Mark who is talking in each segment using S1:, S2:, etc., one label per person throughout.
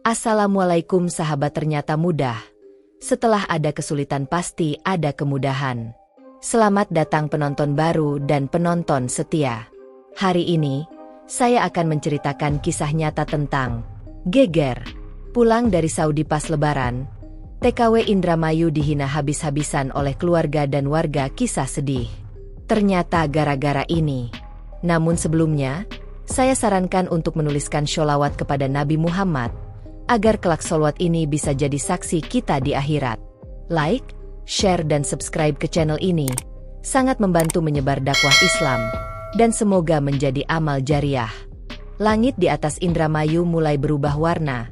S1: Assalamualaikum sahabat, ternyata mudah. Setelah ada kesulitan pasti ada kemudahan. Selamat datang penonton baru dan penonton setia. Hari ini, saya akan menceritakan kisah nyata tentang Geger. Pulang dari Saudi pas Lebaran, TKW Indramayu dihina habis-habisan oleh keluarga dan warga, kisah sedih. Ternyata gara-gara ini. Namun sebelumnya, saya sarankan untuk menuliskan sholawat kepada Nabi Muhammad, agar kelak sholawat ini bisa jadi saksi kita di akhirat. Like, share dan subscribe ke channel ini, sangat membantu menyebar dakwah Islam, dan semoga menjadi amal jariah. Langit di atas Indramayu mulai berubah warna.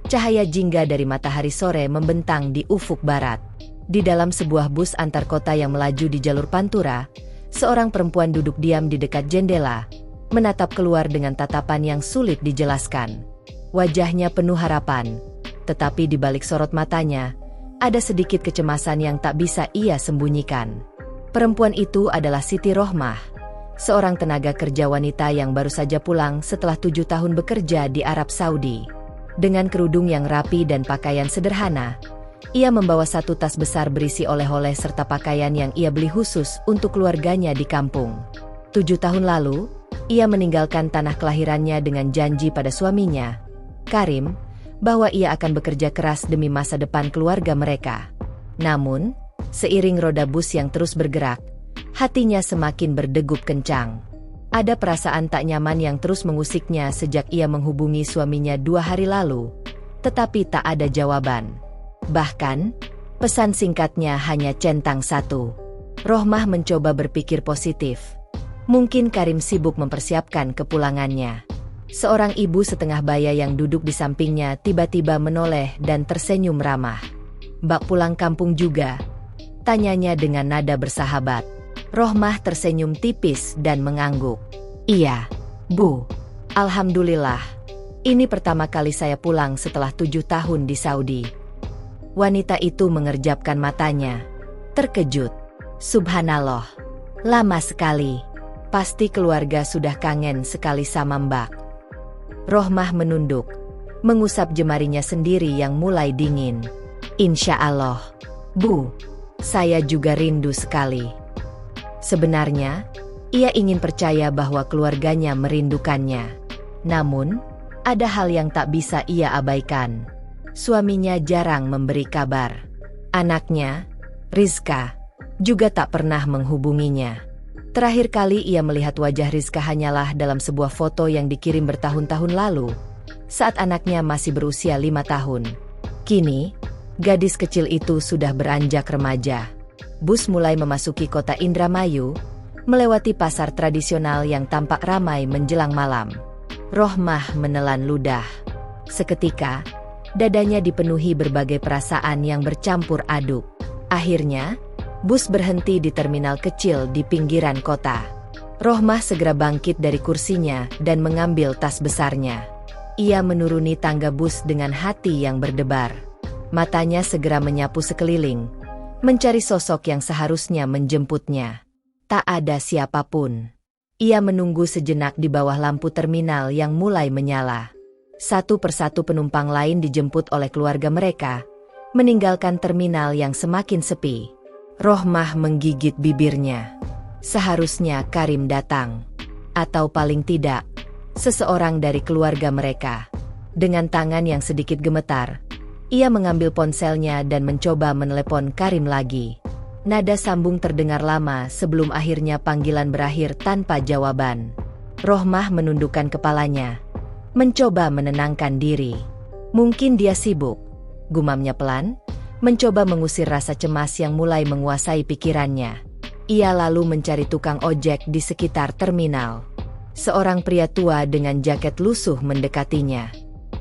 S1: Cahaya jingga dari matahari sore membentang di ufuk barat. Di dalam sebuah bus antar kota yang melaju di jalur Pantura, seorang perempuan duduk diam di dekat jendela, menatap keluar dengan tatapan yang sulit dijelaskan. Wajahnya penuh harapan, tetapi di balik sorot matanya, ada sedikit kecemasan yang tak bisa ia sembunyikan. Perempuan itu adalah Siti Rohmah, seorang tenaga kerja wanita yang baru saja pulang setelah 7 tahun bekerja di Arab Saudi. Dengan kerudung yang rapi dan pakaian sederhana, ia membawa satu tas besar berisi oleh-oleh serta pakaian yang ia beli khusus untuk keluarganya di kampung. 7 tahun lalu, ia meninggalkan tanah kelahirannya dengan janji pada suaminya, Karim, bahwa ia akan bekerja keras demi masa depan keluarga mereka. Namun, seiring roda bus yang terus bergerak, hatinya semakin berdegup kencang. Ada perasaan tak nyaman yang terus mengusiknya sejak ia menghubungi suaminya 2 hari lalu, tetapi tak ada jawaban. Bahkan, pesan singkatnya hanya centang 1. Rohmah mencoba berpikir positif. Mungkin Karim sibuk mempersiapkan kepulangannya. Seorang ibu setengah baya yang duduk di sampingnya tiba-tiba menoleh dan tersenyum ramah. "Mbak pulang kampung juga?" tanyanya dengan nada bersahabat. Rohmah tersenyum tipis dan mengangguk. "Iya, Bu. Alhamdulillah. Ini pertama kali saya pulang setelah 7 tahun di Saudi." Wanita itu mengerjapkan matanya, terkejut. "Subhanallah. Lama sekali. Pasti keluarga sudah kangen sekali sama Mbak." Rohmah menunduk, mengusap jemarinya sendiri yang mulai dingin. "Insya Allah, Bu. Saya juga rindu sekali." Sebenarnya, ia ingin percaya bahwa keluarganya merindukannya. Namun, ada hal yang tak bisa ia abaikan. Suaminya jarang memberi kabar. Anaknya, Rizka, juga tak pernah menghubunginya. Terakhir kali ia melihat wajah Rizka hanyalah dalam sebuah foto yang dikirim bertahun-tahun lalu, saat anaknya masih berusia 5 tahun. Kini, gadis kecil itu sudah beranjak remaja. Bus mulai memasuki kota Indramayu, melewati pasar tradisional yang tampak ramai menjelang malam. Rohmah menelan ludah. Seketika, dadanya dipenuhi berbagai perasaan yang bercampur aduk. Akhirnya, bus berhenti di terminal kecil di pinggiran kota. Rohmah segera bangkit dari kursinya dan mengambil tas besarnya. Ia menuruni tangga bus dengan hati yang berdebar. Matanya segera menyapu sekeliling, mencari sosok yang seharusnya menjemputnya. Tak ada siapapun. Ia menunggu sejenak di bawah lampu terminal yang mulai menyala. Satu persatu penumpang lain dijemput oleh keluarga mereka, meninggalkan terminal yang semakin sepi. Rohmah menggigit bibirnya. Seharusnya Karim datang. Atau paling tidak, seseorang dari keluarga mereka. Dengan tangan yang sedikit gemetar, ia mengambil ponselnya dan mencoba menelepon Karim lagi. Nada sambung terdengar lama sebelum akhirnya panggilan berakhir tanpa jawaban. Rohmah menundukkan kepalanya, mencoba menenangkan diri. Mungkin dia sibuk, gumamnya pelan, mencoba mengusir rasa cemas yang mulai menguasai pikirannya. Ia lalu mencari tukang ojek di sekitar terminal. Seorang pria tua dengan jaket lusuh mendekatinya.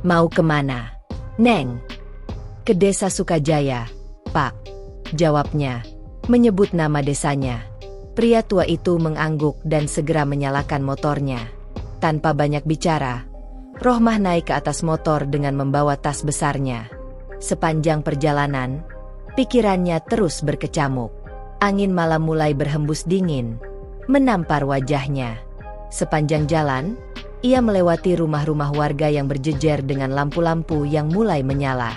S1: "Mau kemana?" "Neng, ke Desa Sukajaya, Pak," jawabnya, menyebut nama desanya. Pria tua itu mengangguk dan segera menyalakan motornya. Tanpa banyak bicara, Rohmah naik ke atas motor dengan membawa tas besarnya. Sepanjang perjalanan, pikirannya terus berkecamuk. Angin malam mulai berhembus dingin, menampar wajahnya. Sepanjang jalan, Ia melewati rumah-rumah warga yang berjejer dengan lampu-lampu yang mulai menyala.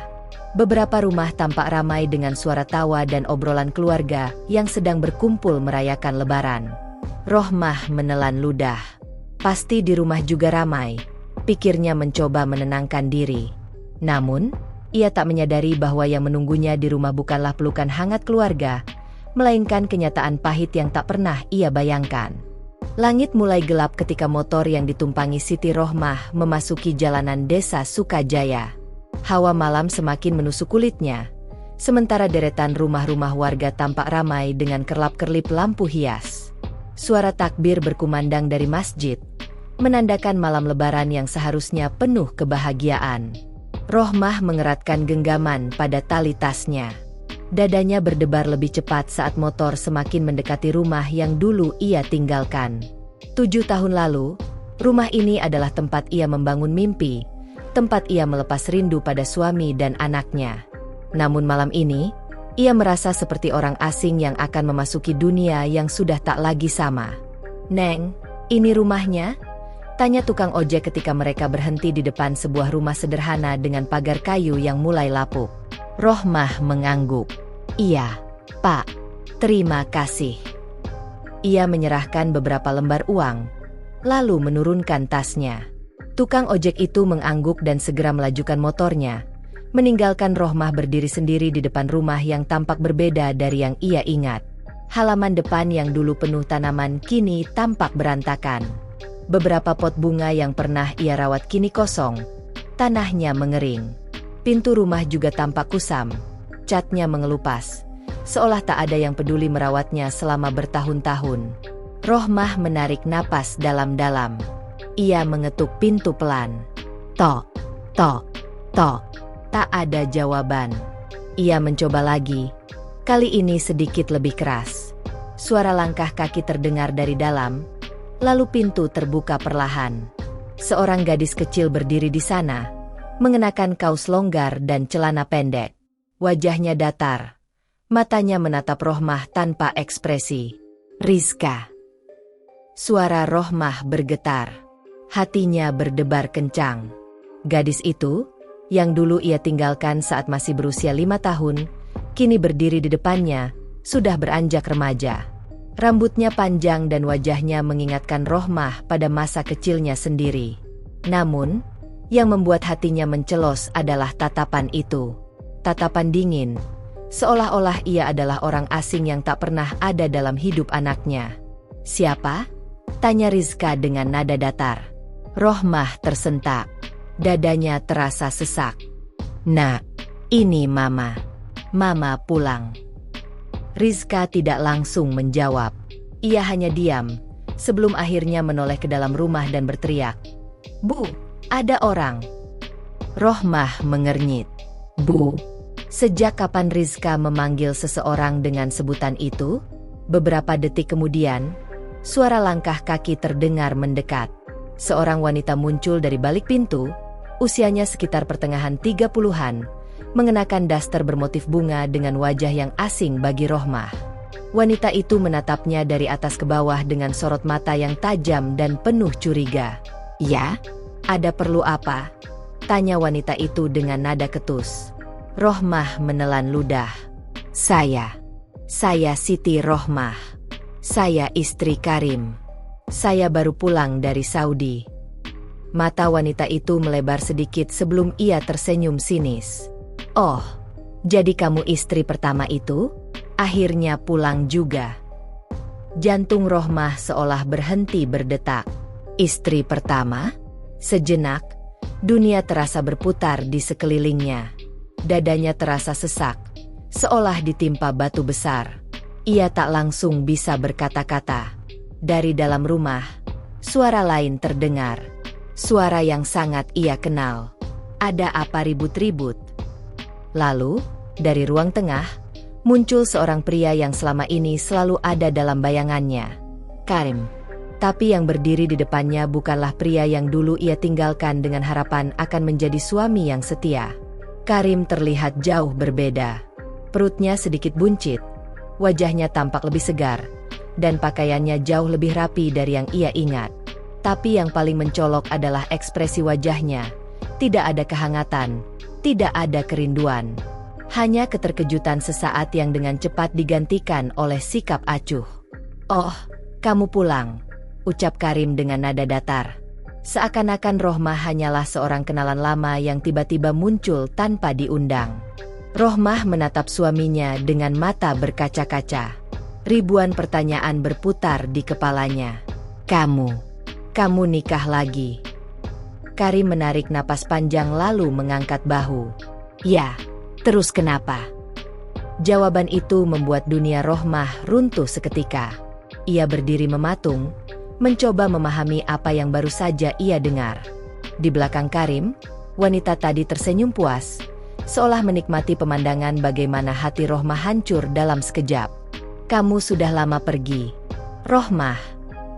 S1: Beberapa rumah tampak ramai dengan suara tawa dan obrolan keluarga yang sedang berkumpul merayakan Lebaran. Rohmah menelan ludah. Pasti di rumah juga ramai, pikirnya mencoba menenangkan diri. Namun, ia tak menyadari bahwa yang menunggunya di rumah bukanlah pelukan hangat keluarga, melainkan kenyataan pahit yang tak pernah ia bayangkan. Langit mulai gelap ketika motor yang ditumpangi Siti Rohmah memasuki jalanan desa Sukajaya. Hawa malam semakin menusuk kulitnya, sementara deretan rumah-rumah warga tampak ramai dengan kerlap-kerlip lampu hias. Suara takbir berkumandang dari masjid, menandakan malam Lebaran yang seharusnya penuh kebahagiaan. Rohmah mengeratkan genggaman pada tali tasnya. Dadanya berdebar lebih cepat saat motor semakin mendekati rumah yang dulu ia tinggalkan. 7 tahun lalu, rumah ini adalah tempat ia membangun mimpi, tempat ia melepas rindu pada suami dan anaknya. Namun malam ini, ia merasa seperti orang asing yang akan memasuki dunia yang sudah tak lagi sama. "Neng, ini rumahnya?" tanya tukang ojek ketika mereka berhenti di depan sebuah rumah sederhana dengan pagar kayu yang mulai lapuk. Rohmah mengangguk. "Iya, Pak. Terima kasih." Ia menyerahkan beberapa lembar uang, lalu menurunkan tasnya. Tukang ojek itu mengangguk dan segera melajukan motornya, meninggalkan Rohmah berdiri sendiri di depan rumah yang tampak berbeda dari yang ia ingat. Halaman depan yang dulu penuh tanaman kini tampak berantakan. Beberapa pot bunga yang pernah ia rawat kini kosong, tanahnya mengering. Pintu rumah juga tampak kusam, catnya mengelupas, seolah tak ada yang peduli merawatnya selama bertahun-tahun. Rohmah menarik napas dalam-dalam. Ia mengetuk pintu pelan. Tok, tok, tok. Tak ada jawaban. Ia mencoba lagi, kali ini sedikit lebih keras. Suara langkah kaki terdengar dari dalam, lalu pintu terbuka perlahan. Seorang gadis kecil berdiri di sana, mengenakan kaos longgar dan celana pendek. Wajahnya datar. Matanya menatap Rohmah tanpa ekspresi. "Rizka." Suara Rohmah bergetar. Hatinya berdebar kencang. Gadis itu, yang dulu ia tinggalkan saat masih berusia 5 tahun, kini berdiri di depannya, sudah beranjak remaja. Rambutnya panjang dan wajahnya mengingatkan Rohmah pada masa kecilnya sendiri. Namun, yang membuat hatinya mencelos adalah tatapan itu. Tatapan dingin, seolah-olah ia adalah orang asing yang tak pernah ada dalam hidup anaknya. "Siapa?" tanya Rizka dengan nada datar. Rohmah tersentak. Dadanya terasa sesak. "Nak, ini Mama. Mama pulang." Rizka tidak langsung menjawab. Ia hanya diam, sebelum akhirnya menoleh ke dalam rumah dan berteriak, "Bu, ada orang." Rohmah mengernyit. "Bu?" Sejak kapan Rizka memanggil seseorang dengan sebutan itu? Beberapa detik kemudian, suara langkah kaki terdengar mendekat. Seorang wanita muncul dari balik pintu, usianya sekitar pertengahan 30-an, mengenakan daster bermotif bunga dengan wajah yang asing bagi Rohmah. Wanita itu menatapnya dari atas ke bawah dengan sorot mata yang tajam dan penuh curiga. "Ya? Ada perlu apa?" tanya wanita itu dengan nada ketus. Rohmah menelan ludah. Saya Siti Rohmah. Saya istri Karim. Saya baru pulang dari Saudi." Mata wanita itu melebar sedikit sebelum ia tersenyum sinis. "Oh, jadi kamu istri pertama itu? Akhirnya pulang juga." Jantung Rohmah seolah berhenti berdetak. Istri pertama? Sejenak, dunia terasa berputar di sekelilingnya. Dadanya terasa sesak, seolah ditimpa batu besar. Ia tak langsung bisa berkata-kata. Dari dalam rumah, suara lain terdengar. Suara yang sangat ia kenal. Ada apa ribut-ribut? Lalu, dari ruang tengah, muncul seorang pria yang selama ini selalu ada dalam bayangannya. Karim. Tapi yang berdiri di depannya bukanlah pria yang dulu ia tinggalkan dengan harapan akan menjadi suami yang setia. Karim terlihat jauh berbeda. Perutnya sedikit buncit, wajahnya tampak lebih segar, dan pakaiannya jauh lebih rapi dari yang ia ingat. Tapi yang paling mencolok adalah ekspresi wajahnya. Tidak ada kehangatan, tidak ada kerinduan. Hanya keterkejutan sesaat yang dengan cepat digantikan oleh sikap acuh. "Oh, kamu pulang," ucap Karim dengan nada datar. Seakan-akan Rohmah hanyalah seorang kenalan lama yang tiba-tiba muncul tanpa diundang. Rohmah menatap suaminya dengan mata berkaca-kaca. Ribuan pertanyaan berputar di kepalanya. Kamu nikah lagi?" Karim menarik napas panjang lalu mengangkat bahu. "Ya, terus kenapa?" Jawaban itu membuat dunia Rohmah runtuh seketika. Ia berdiri mematung, mencoba memahami apa yang baru saja ia dengar. Di belakang Karim, wanita tadi tersenyum puas, seolah menikmati pemandangan bagaimana hati Rohmah hancur dalam sekejap. "Kamu sudah lama pergi, Rohmah.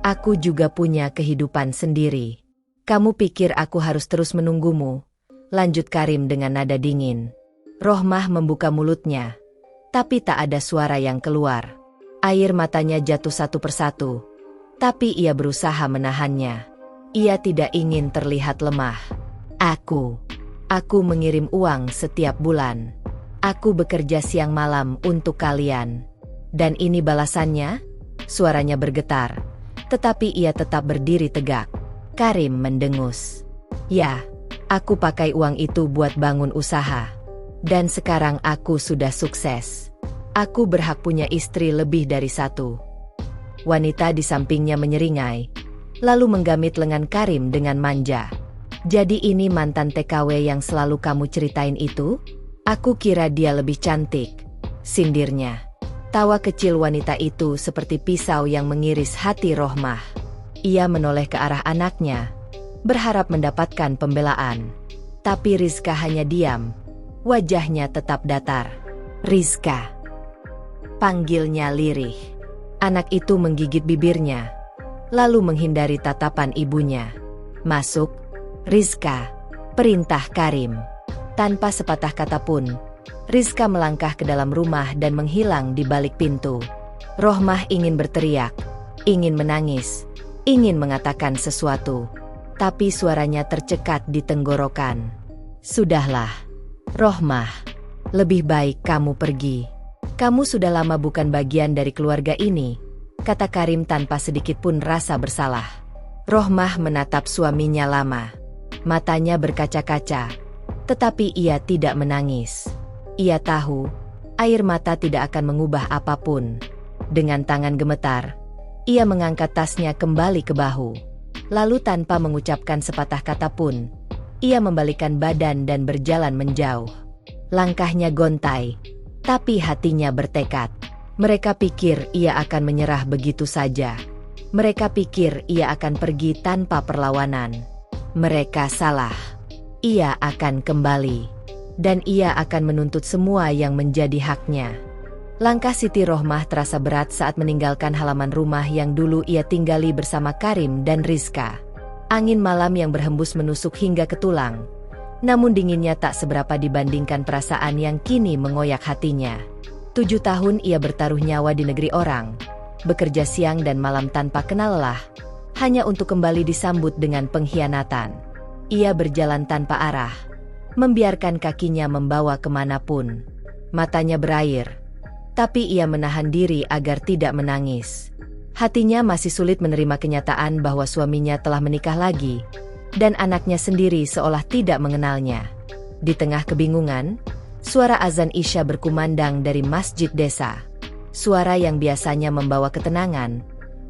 S1: Aku juga punya kehidupan sendiri. Kamu pikir aku harus terus menunggumu?" lanjut Karim dengan nada dingin. Rohmah membuka mulutnya, tapi tak ada suara yang keluar. Air matanya jatuh satu persatu, tapi ia berusaha menahannya. Ia tidak ingin terlihat lemah. Aku mengirim uang setiap bulan. Aku bekerja siang malam untuk kalian. Dan ini balasannya?" Suaranya bergetar, tetapi ia tetap berdiri tegak. Karim mendengus. "Ya, aku pakai uang itu buat bangun usaha. Dan sekarang aku sudah sukses. Aku berhak punya istri lebih dari satu." Wanita di sampingnya menyeringai, lalu menggamit lengan Karim dengan manja. "Jadi ini mantan TKW yang selalu kamu ceritain itu? Aku kira dia lebih cantik," sindirnya. Tawa kecil wanita itu seperti pisau yang mengiris hati Rohmah. Ia menoleh ke arah anaknya, berharap mendapatkan pembelaan. Tapi Rizka hanya diam, wajahnya tetap datar. "Rizka," panggilnya lirih. Anak itu menggigit bibirnya, lalu menghindari tatapan ibunya. "Masuk, Rizka," perintah Karim. Tanpa sepatah kata pun, Rizka melangkah ke dalam rumah dan menghilang di balik pintu. Rohmah ingin berteriak, ingin menangis, ingin mengatakan sesuatu, tapi suaranya tercekat di tenggorokan. "Sudahlah, Rohmah, lebih baik kamu pergi. Kamu sudah lama bukan bagian dari keluarga ini," kata Karim tanpa sedikit pun rasa bersalah. Rohmah menatap suaminya lama. Matanya berkaca-kaca, tetapi ia tidak menangis. Ia tahu, air mata tidak akan mengubah apapun. Dengan tangan gemetar, ia mengangkat tasnya kembali ke bahu. Lalu tanpa mengucapkan sepatah kata pun, ia membalikkan badan dan berjalan menjauh. Langkahnya gontai, tapi hatinya bertekad. Mereka pikir ia akan menyerah begitu saja. Mereka pikir ia akan pergi tanpa perlawanan. Mereka salah. Ia akan kembali. Dan ia akan menuntut semua yang menjadi haknya. Langkah Siti Rohmah terasa berat saat meninggalkan halaman rumah yang dulu ia tinggali bersama Karim dan Rizka. Angin malam yang berhembus menusuk hingga ke tulang. Namun dinginnya tak seberapa dibandingkan perasaan yang kini mengoyak hatinya. 7 tahun ia bertaruh nyawa di negeri orang, bekerja siang dan malam tanpa kenal lelah, hanya untuk kembali disambut dengan pengkhianatan. Ia berjalan tanpa arah, membiarkan kakinya membawa kemanapun. Matanya berair, tapi ia menahan diri agar tidak menangis. Hatinya masih sulit menerima kenyataan bahwa suaminya telah menikah lagi, dan anaknya sendiri seolah tidak mengenalnya. Di tengah kebingungan, suara azan Isya berkumandang dari masjid desa. Suara yang biasanya membawa ketenangan,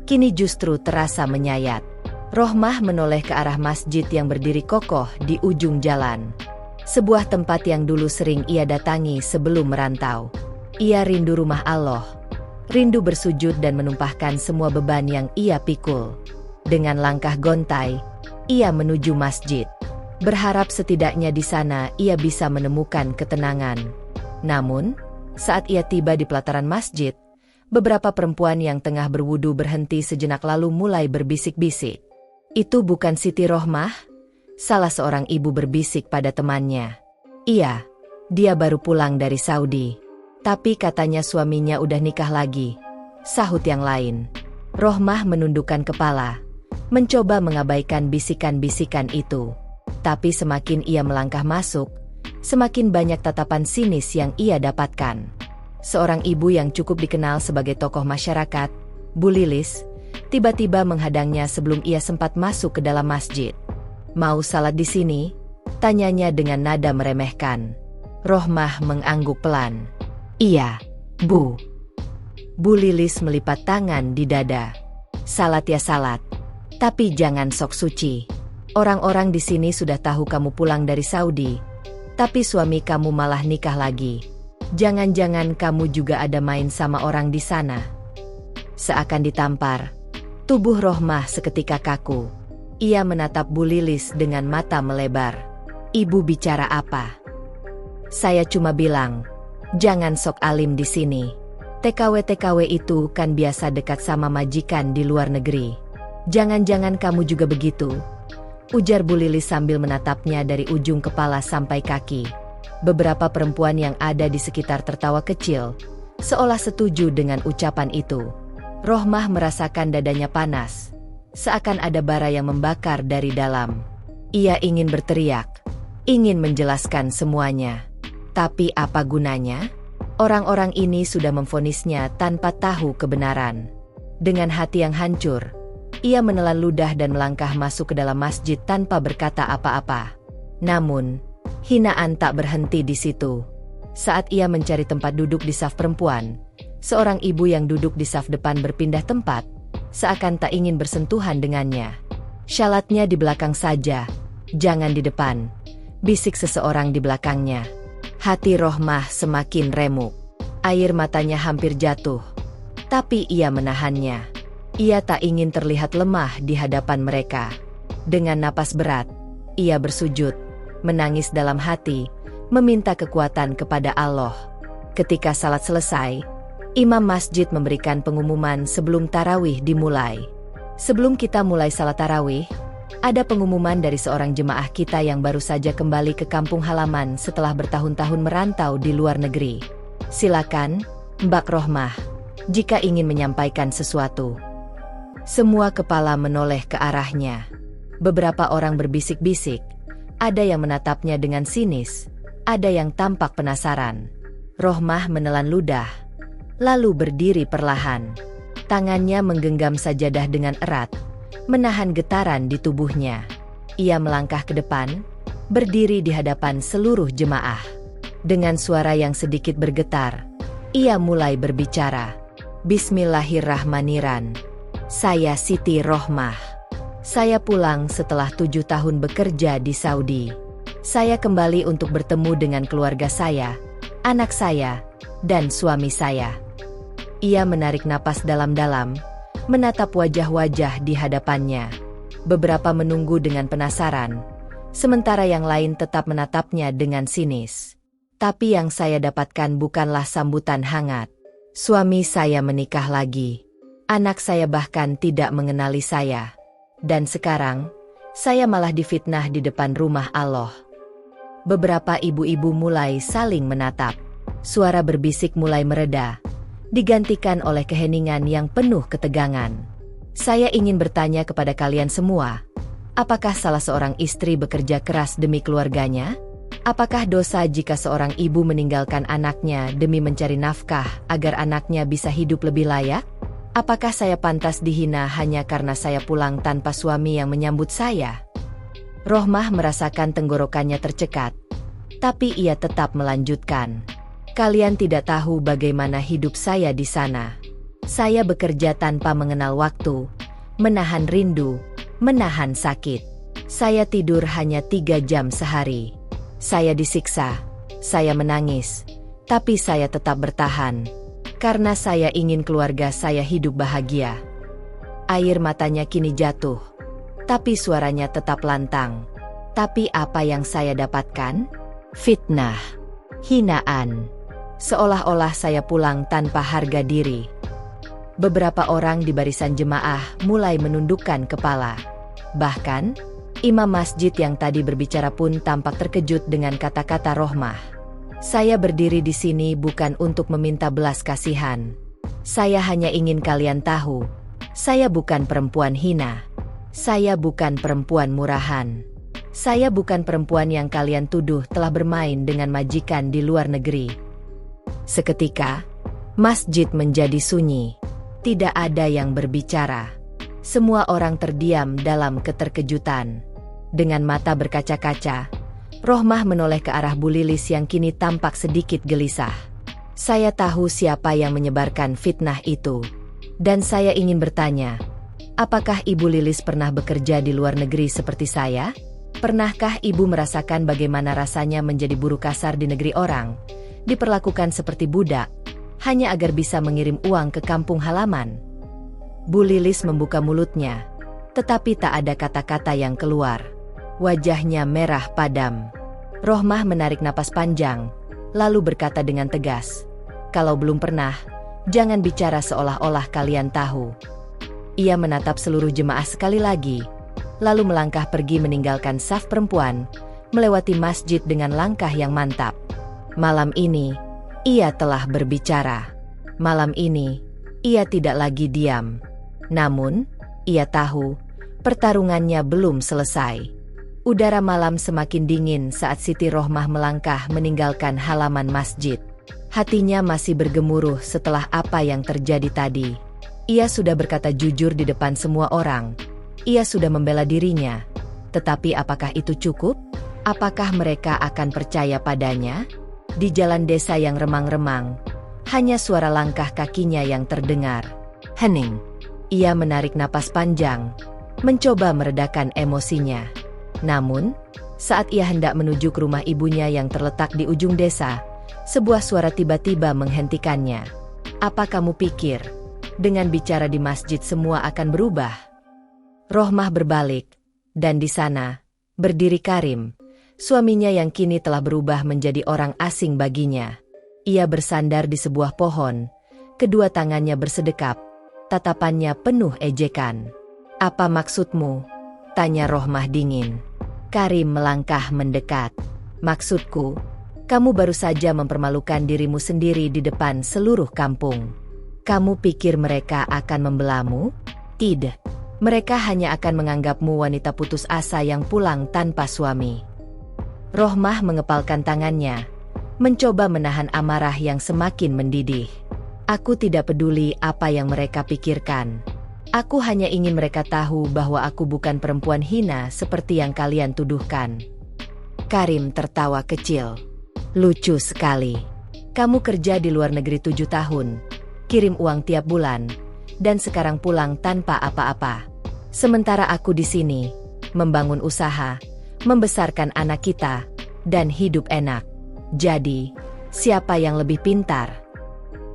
S1: kini justru terasa menyayat. Rohmah menoleh ke arah masjid yang berdiri kokoh di ujung jalan. Sebuah tempat yang dulu sering ia datangi sebelum merantau. Ia rindu rumah Allah, rindu bersujud dan menumpahkan semua beban yang ia pikul. Dengan langkah gontai, ia menuju masjid, berharap setidaknya di sana ia bisa menemukan ketenangan. Namun, saat ia tiba di pelataran masjid, beberapa perempuan yang tengah berwudu berhenti sejenak lalu mulai berbisik-bisik. "Itu bukan Siti Rohmah?" Salah seorang ibu berbisik pada temannya. "Iya, dia baru pulang dari Saudi. Tapi katanya suaminya udah nikah lagi," sahut yang lain. Rohmah menundukkan kepala, mencoba mengabaikan bisikan-bisikan itu. Tapi semakin ia melangkah masuk, semakin banyak tatapan sinis yang ia dapatkan. Seorang ibu yang cukup dikenal sebagai tokoh masyarakat, Bu Lilis, tiba-tiba menghadangnya sebelum ia sempat masuk ke dalam masjid. "Mau salat di sini?" tanyanya dengan nada meremehkan. Rohmah mengangguk pelan. "Iya, Bu." Bu Lilis melipat tangan di dada. "Salat ya salat. Tapi jangan sok suci. Orang-orang di sini sudah tahu kamu pulang dari Saudi, tapi suami kamu malah nikah lagi. Jangan-jangan kamu juga ada main sama orang di sana." Seakan ditampar, tubuh Rohmah seketika kaku. Ia menatap Bu Lilis dengan mata melebar. "Ibu bicara apa?" "Saya cuma bilang, jangan sok alim di sini. TKW-TKW itu kan biasa dekat sama majikan di luar negeri. Jangan-jangan kamu juga begitu?" ujar Bu Lilis sambil menatapnya dari ujung kepala sampai kaki. Beberapa perempuan yang ada di sekitar tertawa kecil, seolah setuju dengan ucapan itu. Rohmah merasakan dadanya panas, seakan ada bara yang membakar dari dalam. Ia ingin berteriak, ingin menjelaskan semuanya. Tapi apa gunanya? Orang-orang ini sudah memvonisnya tanpa tahu kebenaran. Dengan hati yang hancur, ia menelan ludah dan melangkah masuk ke dalam masjid tanpa berkata apa-apa. Namun, hinaan tak berhenti di situ. Saat ia mencari tempat duduk di saf perempuan, seorang ibu yang duduk di saf depan berpindah tempat, seakan tak ingin bersentuhan dengannya. "Syalatnya di belakang saja, jangan di depan," bisik seseorang di belakangnya. Hati Rohmah semakin remuk. Air matanya hampir jatuh. Tapi ia menahannya. Ia tak ingin terlihat lemah di hadapan mereka. Dengan napas berat, ia bersujud, menangis dalam hati, meminta kekuatan kepada Allah. Ketika salat selesai, imam masjid memberikan pengumuman sebelum tarawih dimulai. "Sebelum kita mulai salat tarawih, ada pengumuman dari seorang jemaah kita yang baru saja kembali ke kampung halaman setelah bertahun-tahun merantau di luar negeri. Silakan, Mbak Rohmah, jika ingin menyampaikan sesuatu." Semua kepala menoleh ke arahnya. Beberapa orang berbisik-bisik, ada yang menatapnya dengan sinis, ada yang tampak penasaran. Rohmah menelan ludah, lalu berdiri perlahan. Tangannya menggenggam sajadah dengan erat, menahan getaran di tubuhnya. Ia melangkah ke depan, berdiri di hadapan seluruh jemaah. Dengan suara yang sedikit bergetar, ia mulai berbicara. "Bismillahirrahmanirrahim. Saya Siti Rohmah. Saya pulang setelah 7 tahun bekerja di Saudi. Saya kembali untuk bertemu dengan keluarga saya, anak saya, dan suami saya." Ia menarik napas dalam-dalam, menatap wajah-wajah di hadapannya. Beberapa menunggu dengan penasaran, sementara yang lain tetap menatapnya dengan sinis. Tapi yang saya dapatkan bukanlah sambutan hangat. "Suami saya menikah lagi. Anak saya bahkan tidak mengenali saya. Dan sekarang, saya malah difitnah di depan rumah Allah." Beberapa ibu-ibu mulai saling menatap. Suara berbisik mulai mereda, digantikan oleh keheningan yang penuh ketegangan. "Saya ingin bertanya kepada kalian semua, apakah salah seorang istri bekerja keras demi keluarganya? Apakah dosa jika seorang ibu meninggalkan anaknya demi mencari nafkah agar anaknya bisa hidup lebih layak? Apakah saya pantas dihina hanya karena saya pulang tanpa suami yang menyambut saya?" Rohmah merasakan tenggorokannya tercekat, tapi ia tetap melanjutkan. "Kalian tidak tahu bagaimana hidup saya di sana. Saya bekerja tanpa mengenal waktu, menahan rindu, menahan sakit. Saya tidur hanya 3 jam sehari. Saya disiksa, saya menangis, tapi saya tetap bertahan. Karena saya ingin keluarga saya hidup bahagia." Air matanya kini jatuh, tapi suaranya tetap lantang. "Tapi apa yang saya dapatkan? Fitnah, hinaan. Seolah-olah saya pulang tanpa harga diri." Beberapa orang di barisan jemaah mulai menundukkan kepala. Bahkan, imam masjid yang tadi berbicara pun tampak terkejut dengan kata-kata Rohmah. "Saya berdiri di sini bukan untuk meminta belas kasihan. Saya hanya ingin kalian tahu, saya bukan perempuan hina. Saya bukan perempuan murahan. Saya bukan perempuan yang kalian tuduh telah bermain dengan majikan di luar negeri. Seketika, masjid menjadi sunyi. Tidak ada yang berbicara. Semua orang terdiam dalam keterkejutan. Dengan mata berkaca-kaca, Rohmah menoleh ke arah Bu Lilis yang kini tampak sedikit gelisah. Saya tahu siapa yang menyebarkan fitnah itu. Dan saya ingin bertanya, apakah Ibu Lilis pernah bekerja di luar negeri seperti saya? Pernahkah Ibu merasakan bagaimana rasanya menjadi buruh kasar di negeri orang, diperlakukan seperti budak, hanya agar bisa mengirim uang ke kampung halaman? Bu Lilis membuka mulutnya, tetapi tak ada kata-kata yang keluar. Wajahnya merah padam. Rohmah menarik napas panjang, lalu berkata dengan tegas, "Kalau belum pernah, jangan bicara seolah-olah kalian tahu." Ia menatap seluruh jemaah sekali lagi, lalu melangkah pergi meninggalkan saf perempuan, melewati masjid dengan langkah yang mantap. Malam ini, ia telah berbicara. Malam ini, ia tidak lagi diam. Namun, ia tahu, pertarungannya belum selesai. Udara malam semakin dingin saat Siti Rohmah melangkah meninggalkan halaman masjid. Hatinya masih bergemuruh setelah apa yang terjadi tadi. Ia sudah berkata jujur di depan semua orang. Ia sudah membela dirinya. Tetapi apakah itu cukup? Apakah mereka akan percaya padanya? Di jalan desa yang remang-remang, hanya suara langkah kakinya yang terdengar. Hening. Ia menarik napas panjang, mencoba meredakan emosinya. Namun, saat ia hendak menuju ke rumah ibunya yang terletak di ujung desa, sebuah suara tiba-tiba menghentikannya. "Apa kamu pikir, dengan bicara di masjid semua akan berubah?" Rohmah berbalik, dan di sana, berdiri Karim, suaminya yang kini telah berubah menjadi orang asing baginya. Ia bersandar di sebuah pohon, kedua tangannya bersedekap, tatapannya penuh ejekan. "Apa maksudmu?" tanya Rohmah dingin. Karim melangkah mendekat. "Maksudku, kamu baru saja mempermalukan dirimu sendiri di depan seluruh kampung. Kamu pikir mereka akan membelamu? Tidak. Mereka hanya akan menganggapmu wanita putus asa yang pulang tanpa suami." Rohmah mengepalkan tangannya, mencoba menahan amarah yang semakin mendidih. "Aku tidak peduli apa yang mereka pikirkan. Aku hanya ingin mereka tahu bahwa aku bukan perempuan hina seperti yang kalian tuduhkan." Karim tertawa kecil. "Lucu sekali. Kamu kerja di luar negeri 7 tahun, kirim uang tiap bulan, dan sekarang pulang tanpa apa-apa. Sementara aku di sini, membangun usaha, membesarkan anak kita, dan hidup enak. Jadi, siapa yang lebih pintar?"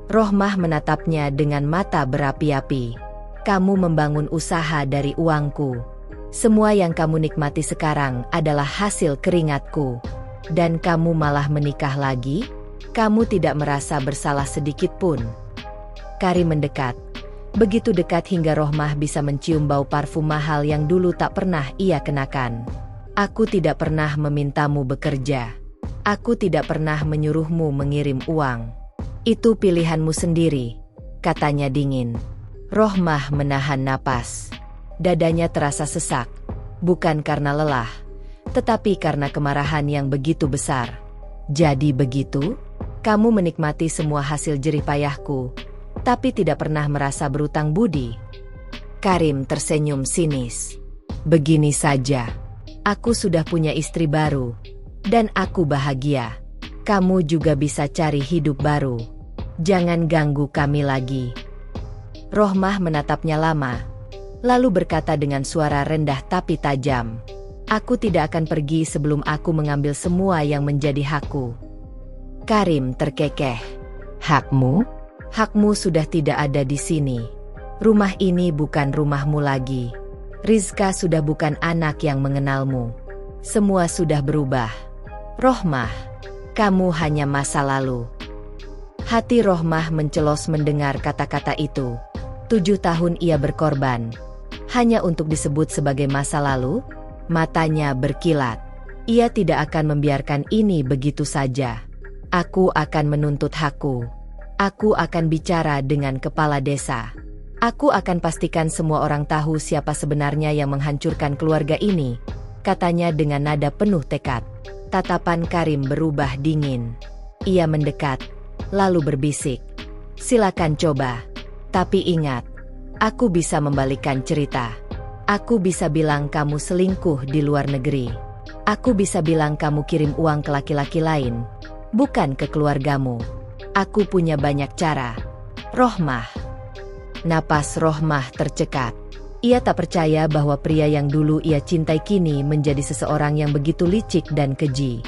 S1: Rohmah menatapnya dengan mata berapi-api. "Kamu membangun usaha dari uangku. Semua yang kamu nikmati sekarang adalah hasil keringatku. Dan kamu malah menikah lagi? Kamu tidak merasa bersalah sedikit pun?" Karim mendekat. Begitu dekat hingga Rohmah bisa mencium bau parfum mahal yang dulu tak pernah ia kenakan. "Aku tidak pernah memintamu bekerja. Aku tidak pernah menyuruhmu mengirim uang. Itu pilihanmu sendiri," katanya dingin. Rohmah menahan napas. Dadanya terasa sesak, bukan karena lelah, tetapi karena kemarahan yang begitu besar. "Jadi begitu? Kamu menikmati semua hasil jerih payahku, tapi tidak pernah merasa berutang budi?" Karim tersenyum sinis. "Begini saja. Aku sudah punya istri baru, dan aku bahagia. Kamu juga bisa cari hidup baru. Jangan ganggu kami lagi." Rohmah menatapnya lama, lalu berkata dengan suara rendah tapi tajam, "Aku tidak akan pergi sebelum aku mengambil semua yang menjadi hakku." Karim terkekeh. "Hakmu? Hakmu sudah tidak ada di sini. Rumah ini bukan rumahmu lagi. Rizka sudah bukan anak yang mengenalmu. Semua sudah berubah. Rohmah, kamu hanya masa lalu." Hati Rohmah mencelos mendengar kata-kata itu. 7 tahun ia berkorban, hanya untuk disebut sebagai masa lalu? Matanya berkilat. Ia tidak akan membiarkan ini begitu saja. "Aku akan menuntut hakku. Aku akan bicara dengan kepala desa. Aku akan pastikan semua orang tahu siapa sebenarnya yang menghancurkan keluarga ini, katanya dengan nada penuh tekad. Tatapan Karim berubah dingin. Ia mendekat, lalu berbisik, "Silakan coba. Tapi ingat, aku bisa membalikkan cerita. Aku bisa bilang kamu selingkuh di luar negeri. Aku bisa bilang kamu kirim uang ke laki-laki lain, bukan ke keluargamu. Aku punya banyak cara." Rohmah. Napas Rohmah tercekat. Ia tak percaya bahwa pria yang dulu ia cintai kini menjadi seseorang yang begitu licik dan keji.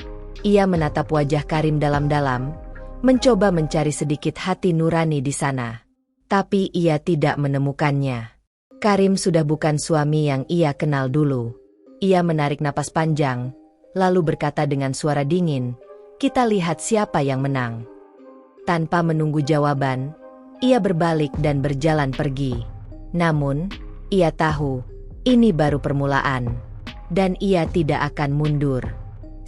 S1: Ia menatap wajah Karim dalam-dalam, mencoba mencari sedikit hati nurani di sana. Tapi ia tidak menemukannya. Karim sudah bukan suami yang ia kenal dulu. Ia menarik napas panjang, lalu berkata dengan suara dingin, "Kita lihat siapa yang menang." Tanpa menunggu jawaban, ia berbalik dan berjalan pergi. Namun, ia tahu, ini baru permulaan. Dan ia tidak akan mundur.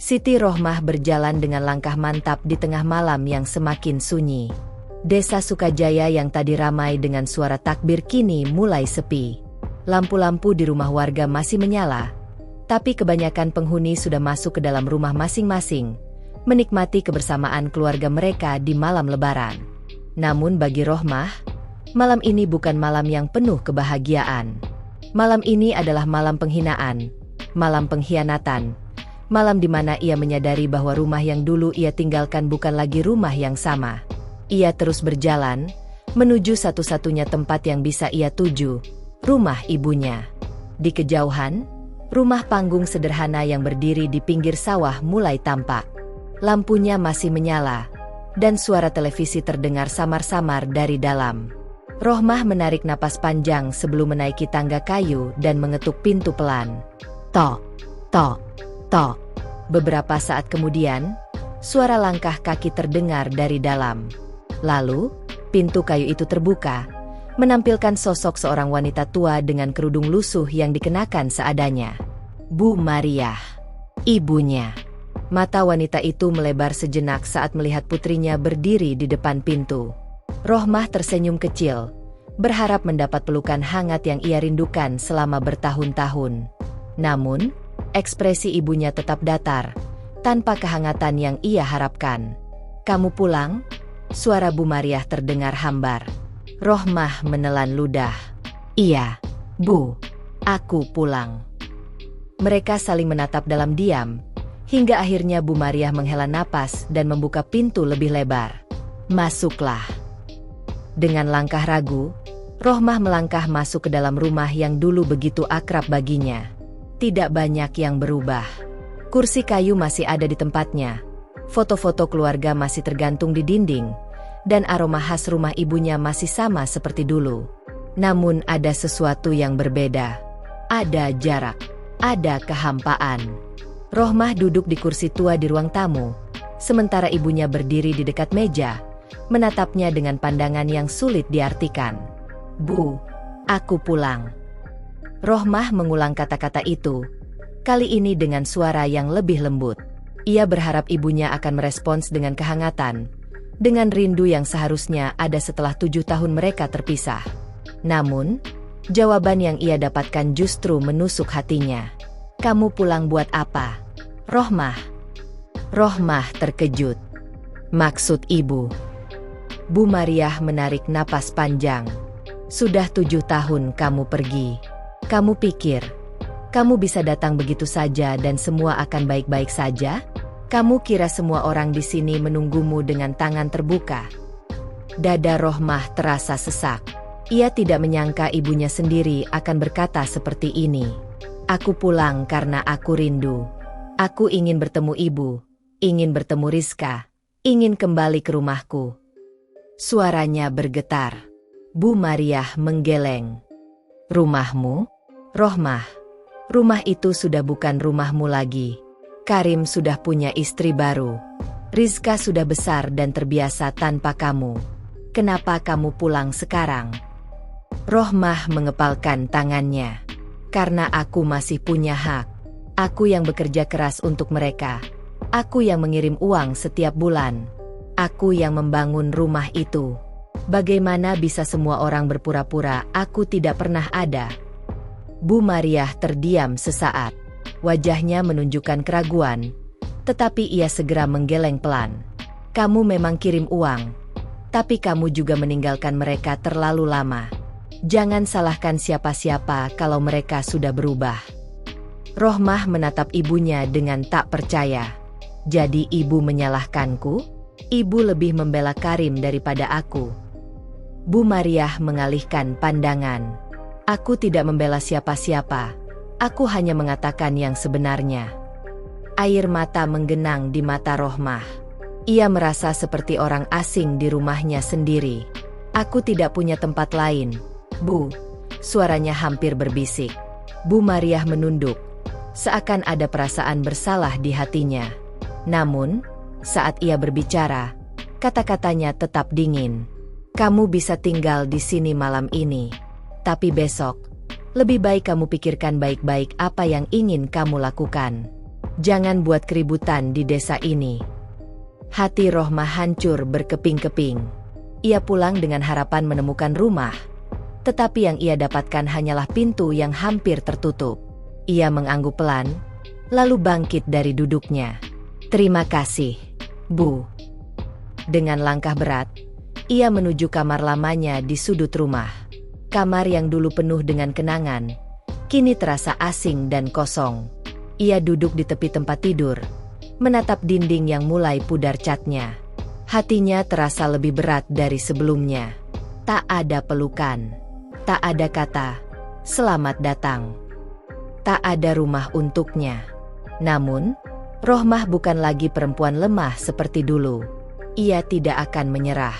S1: Siti Rohmah berjalan dengan langkah mantap di tengah malam yang semakin sunyi. Desa Sukajaya yang tadi ramai dengan suara takbir kini mulai sepi. Lampu-lampu di rumah warga masih menyala, tapi kebanyakan penghuni sudah masuk ke dalam rumah masing-masing, menikmati kebersamaan keluarga mereka di malam Lebaran. Namun bagi Rohmah, malam ini bukan malam yang penuh kebahagiaan. Malam ini adalah malam penghinaan, malam pengkhianatan, malam di mana ia menyadari bahwa rumah yang dulu ia tinggalkan bukan lagi rumah yang sama. Ia terus berjalan, menuju satu-satunya tempat yang bisa ia tuju, rumah ibunya. Di kejauhan, rumah panggung sederhana yang berdiri di pinggir sawah mulai tampak. Lampunya masih menyala, dan suara televisi terdengar samar-samar dari dalam. Rohmah menarik napas panjang sebelum menaiki tangga kayu dan mengetuk pintu pelan. Tok, tok, tok. Beberapa saat kemudian, suara langkah kaki terdengar dari dalam. Lalu, pintu kayu itu terbuka, menampilkan sosok seorang wanita tua dengan kerudung lusuh yang dikenakan seadanya. Bu Mariah, ibunya. Mata wanita itu melebar sejenak saat melihat putrinya berdiri di depan pintu. Rohmah tersenyum kecil, berharap mendapat pelukan hangat yang ia rindukan selama bertahun-tahun. Namun, ekspresi ibunya tetap datar, tanpa kehangatan yang ia harapkan. "Kamu pulang?" Suara Bu Mariah terdengar hambar. Rohmah menelan ludah. "Iya, Bu. Aku pulang." Mereka saling menatap dalam diam, hingga akhirnya Bu Mariah menghela napas dan membuka pintu lebih lebar. "Masuklah." Dengan langkah ragu, Rohmah melangkah masuk ke dalam rumah yang dulu begitu akrab baginya. Tidak banyak yang berubah. Kursi kayu masih ada di tempatnya, foto-foto keluarga masih tergantung di dinding, dan aroma khas rumah ibunya masih sama seperti dulu. Namun ada sesuatu yang berbeda. Ada jarak, ada kehampaan. Rohmah duduk di kursi tua di ruang tamu, sementara ibunya berdiri di dekat meja, menatapnya dengan pandangan yang sulit diartikan. "Bu, aku pulang." Rohmah mengulang kata-kata itu, kali ini dengan suara yang lebih lembut. Ia berharap ibunya akan merespons dengan kehangatan, dengan rindu yang seharusnya ada setelah 7 tahun mereka terpisah. Namun, jawaban yang ia dapatkan justru menusuk hatinya. "Kamu pulang buat apa, Rohmah?" Rohmah terkejut. "Maksud ibu?" Bu Mariah menarik napas panjang. "Sudah 7 tahun kamu pergi. Kamu pikir kamu bisa datang begitu saja dan semua akan baik-baik saja? Kamu kira semua orang di sini menunggumu dengan tangan terbuka?" Dada Rohmah terasa sesak. Ia tidak menyangka ibunya sendiri akan berkata seperti ini. "Aku pulang karena aku rindu. Aku ingin bertemu ibu, ingin bertemu Rizka, ingin kembali ke rumahku." Suaranya bergetar. Bu Mariah menggeleng. "Rumahmu? Rohmah, rumah itu sudah bukan rumahmu lagi. Karim sudah punya istri baru. Rizka sudah besar dan terbiasa tanpa kamu. Kenapa kamu pulang sekarang?" Rohmah mengepalkan tangannya. "Karena aku masih punya hak. Aku yang bekerja keras untuk mereka. Aku yang mengirim uang setiap bulan. Aku yang membangun rumah itu. Bagaimana bisa semua orang berpura-pura aku tidak pernah ada? Bu Mariah terdiam sesaat. Wajahnya menunjukkan keraguan, tetapi ia segera menggeleng pelan. Kamu memang kirim uang, tapi kamu juga meninggalkan mereka terlalu lama. Jangan salahkan siapa-siapa kalau mereka sudah berubah. Rohmah menatap ibunya dengan tak percaya. Jadi ibu menyalahkanku? Ibu lebih membela Karim daripada aku. Bu Mariah mengalihkan pandangan. Aku tidak membela siapa-siapa. Aku hanya mengatakan yang sebenarnya. Air mata menggenang di mata Rohmah. Ia merasa seperti orang asing di rumahnya sendiri. Aku tidak punya tempat lain, Bu. Suaranya hampir berbisik. Bu Mariah menunduk, seakan ada perasaan bersalah di hatinya. Namun, saat ia berbicara, kata-katanya tetap dingin. Kamu bisa tinggal di sini malam ini, tapi besok, lebih baik kamu pikirkan baik-baik apa yang ingin kamu lakukan. Jangan buat keributan di desa ini. Hati Rohmah hancur berkeping-keping. Ia pulang dengan harapan menemukan rumah, tetapi yang ia dapatkan hanyalah pintu yang hampir tertutup. Ia mengangguk pelan, lalu bangkit dari duduknya. Terima kasih, Bu. Dengan langkah berat, ia menuju kamar lamanya di sudut rumah. Kamar yang dulu penuh dengan kenangan, kini terasa asing dan kosong. Ia duduk di tepi tempat tidur, menatap dinding yang mulai pudar catnya. Hatinya terasa lebih berat dari sebelumnya. Tak ada pelukan, tak ada kata, "Selamat datang." Tak ada rumah untuknya. Namun, Rohmah bukan lagi perempuan lemah seperti dulu. Ia tidak akan menyerah.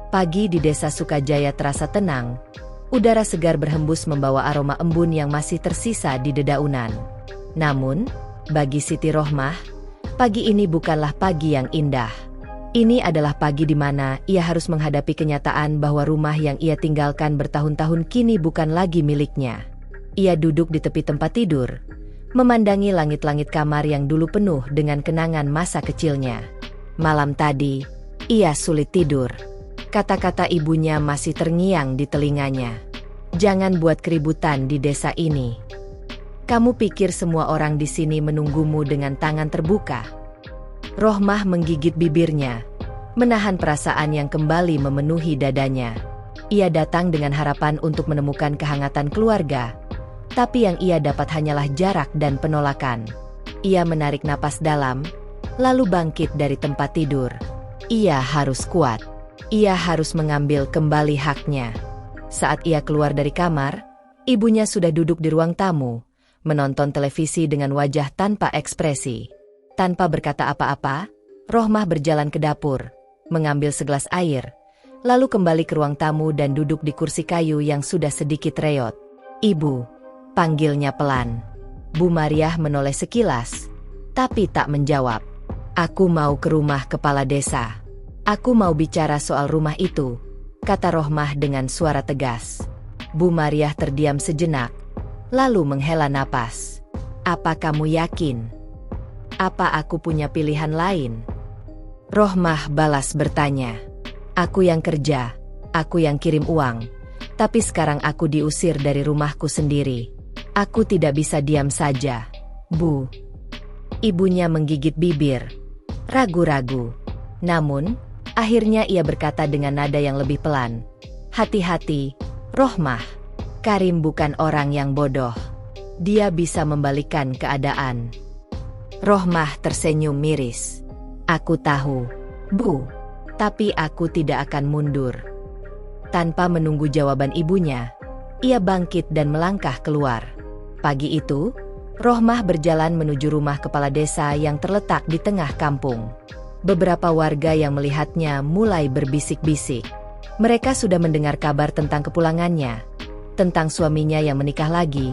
S1: Pagi di desa Sukajaya terasa tenang. Udara segar berhembus membawa aroma embun yang masih tersisa di dedaunan. Namun, bagi Siti Rohmah, pagi ini bukanlah pagi yang indah. Ini adalah pagi di mana ia harus menghadapi kenyataan bahwa rumah yang ia tinggalkan bertahun-tahun kini bukan lagi miliknya. Ia duduk di tepi tempat tidur, memandangi langit-langit kamar yang dulu penuh dengan kenangan masa kecilnya. Malam tadi, ia sulit tidur. Kata-kata ibunya masih terngiang di telinganya. Jangan buat keributan di desa ini. Kamu pikir semua orang di sini menunggumu dengan tangan terbuka? Rohmah menggigit bibirnya, menahan perasaan yang kembali memenuhi dadanya. Ia datang dengan harapan untuk menemukan kehangatan keluarga, tapi yang ia dapat hanyalah jarak dan penolakan. Ia menarik napas dalam, lalu bangkit dari tempat tidur. Ia harus kuat. Ia harus mengambil kembali haknya. Saat ia keluar dari kamar, ibunya sudah duduk di ruang tamu, menonton televisi dengan wajah tanpa ekspresi. Tanpa berkata apa-apa, Rohmah berjalan ke dapur, mengambil segelas air, lalu kembali ke ruang tamu dan duduk di kursi kayu yang sudah sedikit reot. "Ibu," panggilnya pelan. Bu Mariah menoleh sekilas, tapi tak menjawab. "Aku mau ke rumah kepala desa. Aku mau bicara soal rumah itu," kata Rohmah dengan suara tegas. Bu Mariah terdiam sejenak, lalu menghela napas. "Apa kamu yakin? Apa aku punya pilihan lain?" Rohmah balas bertanya. "Aku yang kerja, aku yang kirim uang, tapi sekarang aku diusir dari rumahku sendiri. Aku tidak bisa diam saja, Bu." Ibunya menggigit bibir, ragu-ragu. Namun, akhirnya ia berkata dengan nada yang lebih pelan, "Hati-hati, Rohmah. Karim bukan orang yang bodoh. Dia bisa membalikkan keadaan." Rohmah tersenyum miris. "Aku tahu, Bu. Tapi aku tidak akan mundur." Tanpa menunggu jawaban ibunya, ia bangkit dan melangkah keluar. Pagi itu, Rohmah berjalan menuju rumah kepala desa yang terletak di tengah kampung. Beberapa warga yang melihatnya mulai berbisik-bisik. Mereka sudah mendengar kabar tentang kepulangannya, tentang suaminya yang menikah lagi,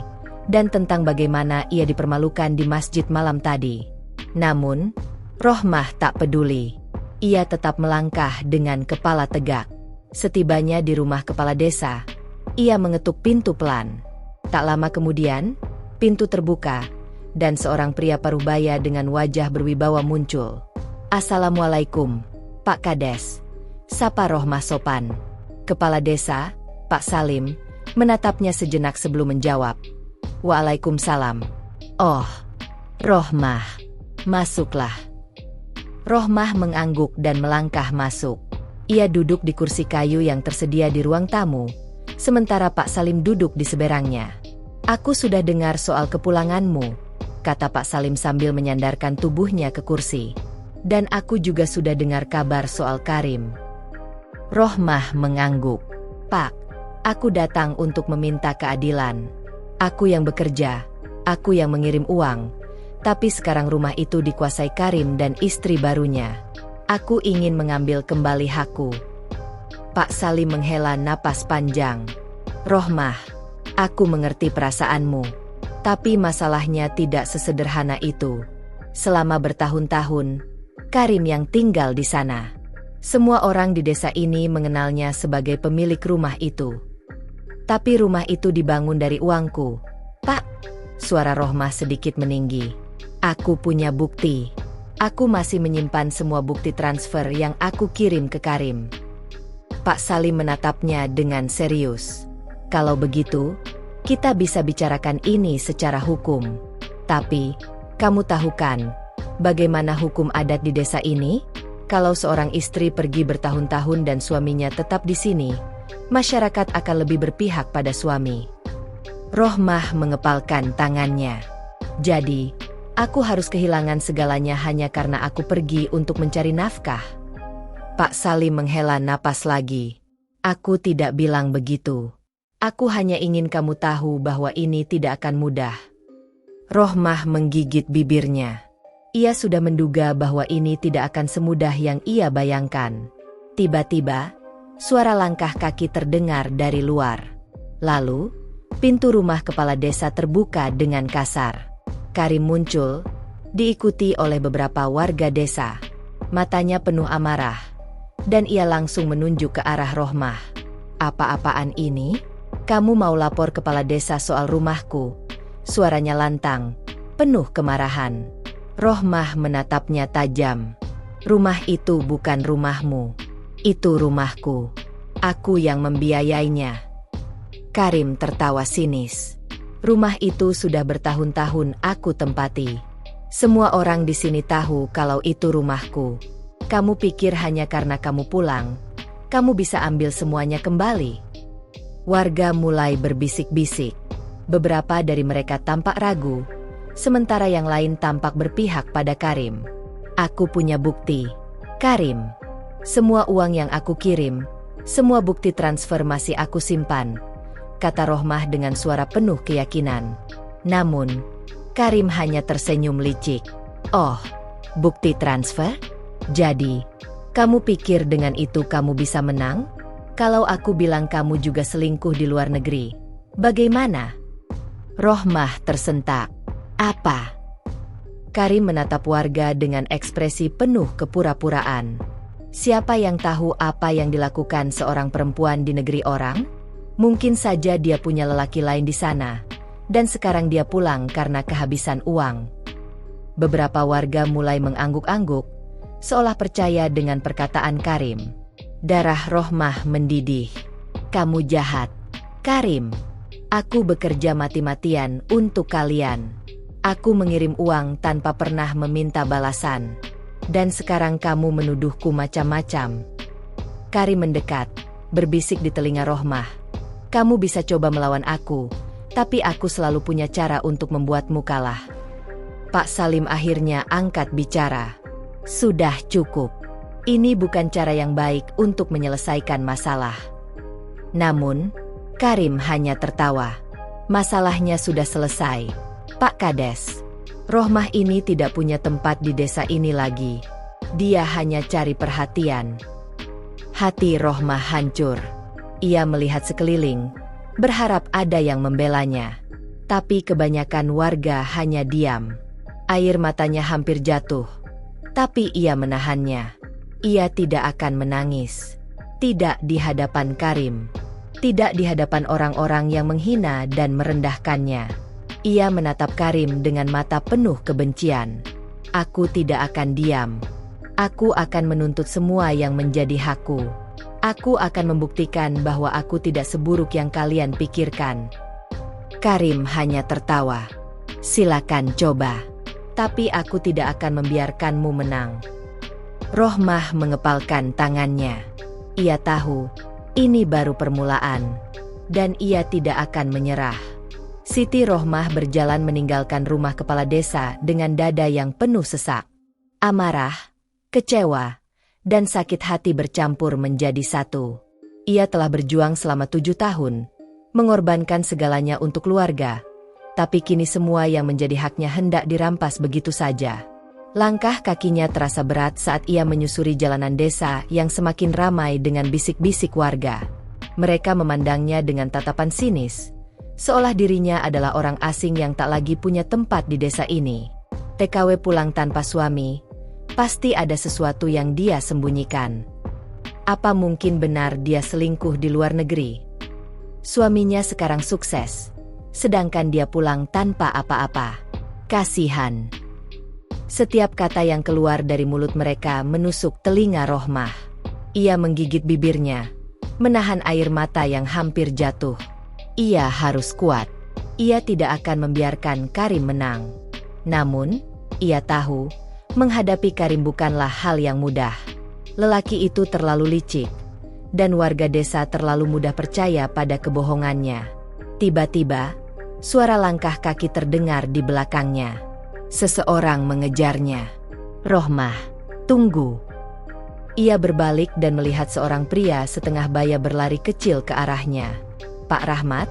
S1: dan tentang bagaimana ia dipermalukan di masjid malam tadi. Namun, Rohmah tak peduli. Ia tetap melangkah dengan kepala tegak. Setibanya di rumah kepala desa, ia mengetuk pintu pelan. Tak lama kemudian, pintu terbuka, dan seorang pria parubaya dengan wajah berwibawa muncul. "Assalamualaikum, Pak Kades," sapa Rohmah sopan. Kepala desa, Pak Salim, menatapnya sejenak sebelum menjawab. Waalaikumsalam. Oh, Rohmah, masuklah. Rohmah mengangguk dan melangkah masuk. Ia duduk di kursi kayu yang tersedia di ruang tamu, sementara Pak Salim duduk di seberangnya. Aku sudah dengar soal kepulanganmu, kata Pak Salim sambil menyandarkan tubuhnya ke kursi. Dan aku juga sudah dengar kabar soal Karim. Rohmah mengangguk. Pak, aku datang untuk meminta keadilan. Aku yang bekerja, aku yang mengirim uang. Tapi sekarang rumah itu dikuasai Karim dan istri barunya. Aku ingin mengambil kembali hakku. Pak Salim menghela napas panjang. Rohmah, aku mengerti perasaanmu. Tapi masalahnya tidak sesederhana itu. Selama bertahun-tahun, Karim yang tinggal di sana. Semua orang di desa ini mengenalnya sebagai pemilik rumah itu. Tapi rumah itu dibangun dari uangku. Pak, suara Rohmah sedikit meninggi. Aku punya bukti. Aku masih menyimpan semua bukti transfer yang aku kirim ke Karim. Pak Salim menatapnya dengan serius. Kalau begitu, kita bisa bicarakan ini secara hukum. Tapi, kamu tahu kan, bagaimana hukum adat di desa ini? Kalau seorang istri pergi bertahun-tahun dan suaminya tetap di sini, masyarakat akan lebih berpihak pada suami. Rohmah mengepalkan tangannya. Jadi, aku harus kehilangan segalanya hanya karena aku pergi untuk mencari nafkah. Pak Salim menghela napas lagi. Aku tidak bilang begitu. Aku hanya ingin kamu tahu bahwa ini tidak akan mudah. Rohmah menggigit bibirnya. Ia sudah menduga bahwa ini tidak akan semudah yang ia bayangkan. Tiba-tiba, suara langkah kaki terdengar dari luar. Lalu, pintu rumah kepala desa terbuka dengan kasar. Karim muncul, diikuti oleh beberapa warga desa. Matanya penuh amarah, dan ia langsung menunjuk ke arah Rohmah. Apa-apaan ini? Kamu mau lapor kepala desa soal rumahku? Suaranya lantang, penuh kemarahan. Rohmah menatapnya tajam. Rumah itu bukan rumahmu. Itu rumahku. Aku yang membiayainya. Karim tertawa sinis. Rumah itu sudah bertahun-tahun aku tempati. Semua orang di sini tahu kalau itu rumahku. Kamu pikir hanya karena kamu pulang, kamu bisa ambil semuanya kembali? Warga mulai berbisik-bisik. Beberapa dari mereka tampak ragu, sementara yang lain tampak berpihak pada Karim. Aku punya bukti. Karim, semua uang yang aku kirim, semua bukti transfer masih aku simpan, kata Rohmah dengan suara penuh keyakinan. Namun, Karim hanya tersenyum licik. Oh, bukti transfer? Jadi, kamu pikir dengan itu kamu bisa menang? Kalau aku bilang kamu juga selingkuh di luar negeri, bagaimana? Rohmah tersentak. Apa? Karim menatap warga dengan ekspresi penuh kepura-puraan. Siapa yang tahu apa yang dilakukan seorang perempuan di negeri orang? Mungkin saja dia punya lelaki lain di sana, dan sekarang dia pulang karena kehabisan uang. Beberapa warga mulai mengangguk-angguk, seolah percaya dengan perkataan Karim. Darah Rohmah mendidih. Kamu jahat, Karim. Aku bekerja mati-matian untuk kalian. Aku mengirim uang tanpa pernah meminta balasan. Dan sekarang kamu menuduhku macam-macam. Karim mendekat, berbisik di telinga Rohmah. Kamu bisa coba melawan aku, tapi aku selalu punya cara untuk membuatmu kalah. Pak Salim akhirnya angkat bicara. Sudah cukup. Ini bukan cara yang baik untuk menyelesaikan masalah. Namun, Karim hanya tertawa. Masalahnya sudah selesai, Pak Kades. Rohmah ini tidak punya tempat di desa ini lagi. Dia hanya cari perhatian. Hati Rohmah hancur. Ia melihat sekeliling, berharap ada yang membelanya. Tapi kebanyakan warga hanya diam. Air matanya hampir jatuh. Tapi ia menahannya. Ia tidak akan menangis. Tidak di hadapan Karim. Tidak di hadapan orang-orang yang menghina dan merendahkannya. Ia menatap Karim dengan mata penuh kebencian. Aku tidak akan diam. Aku akan menuntut semua yang menjadi hakku. Aku akan membuktikan bahwa aku tidak seburuk yang kalian pikirkan. Karim hanya tertawa. Silakan coba. Tapi aku tidak akan membiarkanmu menang. Rohmah mengepalkan tangannya. Ia tahu, ini baru permulaan. Dan ia tidak akan menyerah. Siti Rohmah berjalan meninggalkan rumah kepala desa dengan dada yang penuh sesak. Amarah, kecewa, dan sakit hati bercampur menjadi satu. Ia telah berjuang selama 7 tahun, mengorbankan segalanya untuk keluarga. Tapi kini semua yang menjadi haknya hendak dirampas begitu saja. Langkah kakinya terasa berat saat ia menyusuri jalanan desa yang semakin ramai dengan bisik-bisik warga. Mereka memandangnya dengan tatapan sinis, seolah dirinya adalah orang asing yang tak lagi punya tempat di desa ini. TKW pulang tanpa suami, pasti ada sesuatu yang dia sembunyikan. Apa mungkin benar dia selingkuh di luar negeri? Suaminya sekarang sukses, sedangkan dia pulang tanpa apa-apa. Kasihan. Setiap kata yang keluar dari mulut mereka menusuk telinga Rohmah. Ia menggigit bibirnya, menahan air mata yang hampir jatuh. Ia harus kuat. Ia tidak akan membiarkan Karim menang. Namun, ia tahu, menghadapi Karim bukanlah hal yang mudah. Lelaki itu terlalu licik, dan warga desa terlalu mudah percaya pada kebohongannya. Tiba-tiba, suara langkah kaki terdengar di belakangnya. Seseorang mengejarnya. Rohmah, tunggu. Ia berbalik dan melihat seorang pria setengah baya berlari kecil ke arahnya. Pak Rahmat,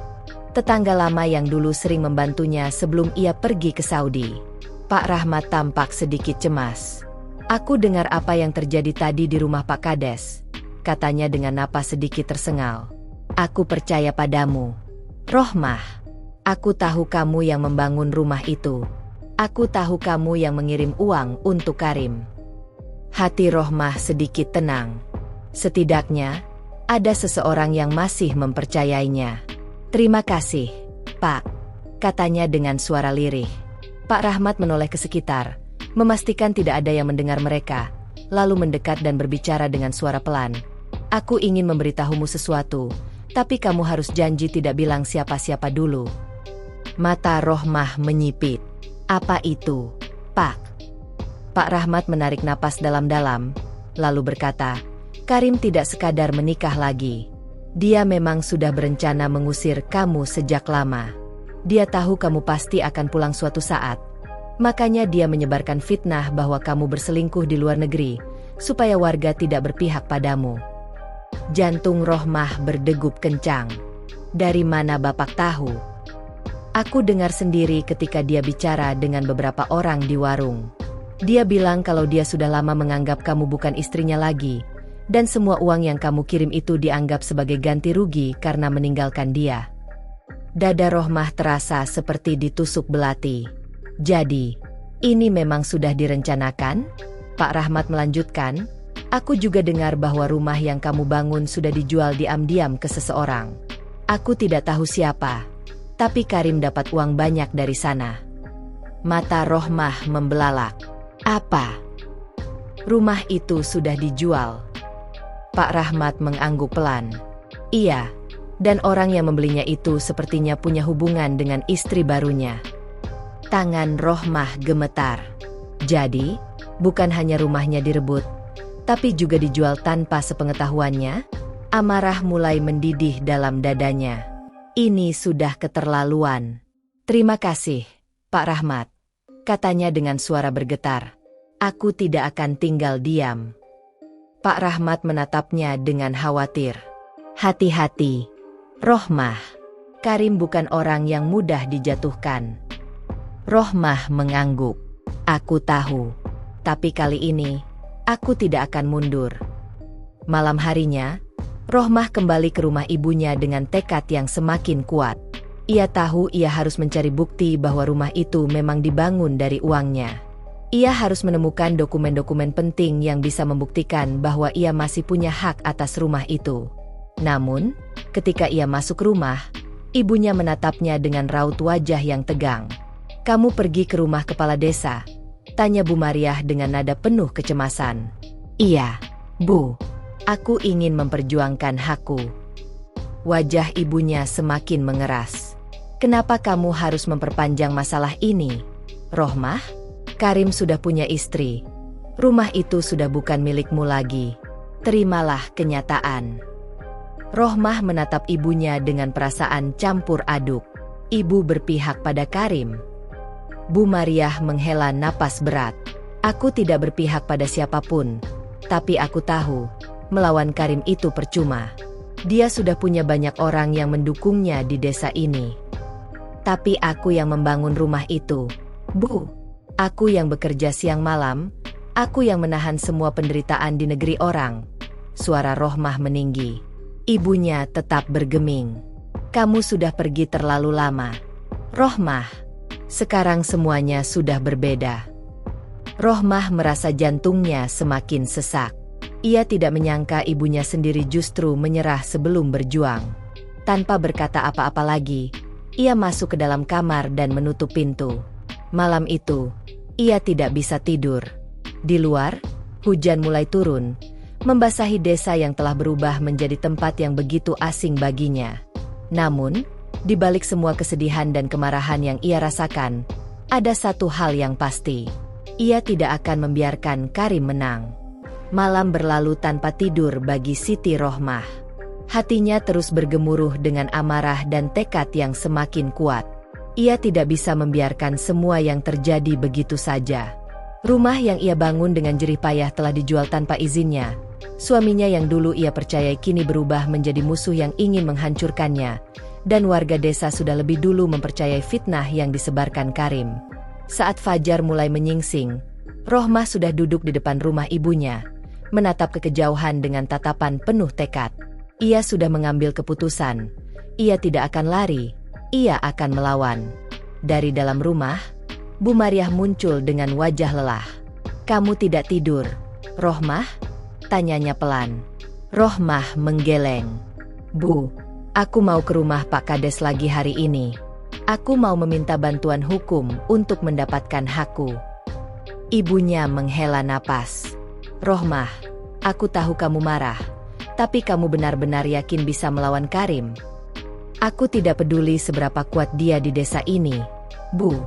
S1: tetangga lama yang dulu sering membantunya sebelum ia pergi ke Saudi. Pak Rahmat tampak sedikit cemas. Aku dengar apa yang terjadi tadi di rumah Pak Kades, katanya dengan napas sedikit tersengal. Aku percaya padamu. Rohmah, aku tahu kamu yang membangun rumah itu. Aku tahu kamu yang mengirim uang untuk Karim. Hati Rohmah sedikit tenang. Setidaknya, ada seseorang yang masih mempercayainya. Terima kasih, Pak, katanya dengan suara lirih. Pak Rahmat menoleh ke sekitar, memastikan tidak ada yang mendengar mereka, lalu mendekat dan berbicara dengan suara pelan. Aku ingin memberitahumu sesuatu, tapi kamu harus janji tidak bilang siapa-siapa dulu. Mata Rohmah menyipit. Apa itu, Pak? Pak Rahmat menarik napas dalam-dalam, lalu berkata, Karim tidak sekadar menikah lagi. Dia memang sudah berencana mengusir kamu sejak lama. Dia tahu kamu pasti akan pulang suatu saat. Makanya dia menyebarkan fitnah bahwa kamu berselingkuh di luar negeri, supaya warga tidak berpihak padamu. Jantung Rohmah berdegup kencang. Dari mana Bapak tahu? Aku dengar sendiri ketika dia bicara dengan beberapa orang di warung. Dia bilang kalau dia sudah lama menganggap kamu bukan istrinya lagi, dan semua uang yang kamu kirim itu dianggap sebagai ganti rugi karena meninggalkan dia. Dada Rohmah terasa seperti ditusuk belati. Jadi, ini memang sudah direncanakan? Pak Rahmat melanjutkan, aku juga dengar bahwa rumah yang kamu bangun sudah dijual diam-diam ke seseorang. Aku tidak tahu siapa. Tapi Karim dapat uang banyak dari sana. Mata Rohmah membelalak. Apa? Rumah itu sudah dijual. Pak Rahmat mengangguk pelan. Iya, dan orang yang membelinya itu sepertinya punya hubungan dengan istri barunya. Tangan Rohmah gemetar. Jadi, bukan hanya rumahnya direbut, tapi juga dijual tanpa sepengetahuannya? Amarah mulai mendidih dalam dadanya. Ini sudah keterlaluan. Terima kasih, Pak Rahmat, katanya dengan suara bergetar. Aku tidak akan tinggal diam. Pak Rahmat menatapnya dengan khawatir. Hati-hati, Rohmah. Karim bukan orang yang mudah dijatuhkan. Rohmah mengangguk. Aku tahu, tapi kali ini, aku tidak akan mundur. Malam harinya, Rohmah kembali ke rumah ibunya dengan tekad yang semakin kuat. Ia tahu ia harus mencari bukti bahwa rumah itu memang dibangun dari uangnya. Ia harus menemukan dokumen-dokumen penting yang bisa membuktikan bahwa ia masih punya hak atas rumah itu. Namun, ketika ia masuk rumah, ibunya menatapnya dengan raut wajah yang tegang. Kamu pergi ke rumah kepala desa? Tanya Bu Mariah dengan nada penuh kecemasan. Iya, Bu. Aku ingin memperjuangkan hakku. Wajah ibunya semakin mengeras. Kenapa kamu harus memperpanjang masalah ini, Rohmah? Karim sudah punya istri. Rumah itu sudah bukan milikmu lagi. Terimalah kenyataan. Rohmah menatap ibunya dengan perasaan campur aduk. Ibu berpihak pada Karim. Bu Mariah menghela napas berat. Aku tidak berpihak pada siapapun. Tapi aku tahu, melawan Karim itu percuma. Dia sudah punya banyak orang yang mendukungnya di desa ini. Tapi aku yang membangun rumah itu, Bu. Aku yang bekerja siang malam. Aku yang menahan semua penderitaan di negeri orang. Suara Rohmah meninggi. Ibunya tetap bergeming. Kamu sudah pergi terlalu lama, Rohmah. Sekarang semuanya sudah berbeda. Rohmah merasa jantungnya semakin sesak. Ia tidak menyangka ibunya sendiri justru menyerah sebelum berjuang. Tanpa berkata apa-apa lagi, ia masuk ke dalam kamar dan menutup pintu. Malam itu, ia tidak bisa tidur. Di luar, hujan mulai turun, membasahi desa yang telah berubah menjadi tempat yang begitu asing baginya. Namun, di balik semua kesedihan dan kemarahan yang ia rasakan, ada satu hal yang pasti. Ia tidak akan membiarkan Karim menang. Malam berlalu tanpa tidur bagi Siti Rohmah. Hatinya terus bergemuruh dengan amarah dan tekad yang semakin kuat. Ia tidak bisa membiarkan semua yang terjadi begitu saja. Rumah yang ia bangun dengan jerih payah telah dijual tanpa izinnya. Suaminya yang dulu ia percayai kini berubah menjadi musuh yang ingin menghancurkannya. Dan warga desa sudah lebih dulu mempercayai fitnah yang disebarkan Karim. Saat fajar mulai menyingsing, Rohmah sudah duduk di depan rumah ibunya, menatap ke kejauhan dengan tatapan penuh tekad. Ia sudah mengambil keputusan. Ia tidak akan lari, ia akan melawan. Dari dalam rumah, Bu Mariah muncul dengan wajah lelah. Kamu tidak tidur, Rohmah? Tanyanya pelan. Rohmah menggeleng. Bu, aku mau ke rumah Pak Kades lagi hari ini. Aku mau meminta bantuan hukum untuk mendapatkan hakku. Ibunya menghela napas. Rohmah, aku tahu kamu marah, tapi kamu benar-benar yakin bisa melawan Karim? Aku tidak peduli seberapa kuat dia di desa ini, Bu.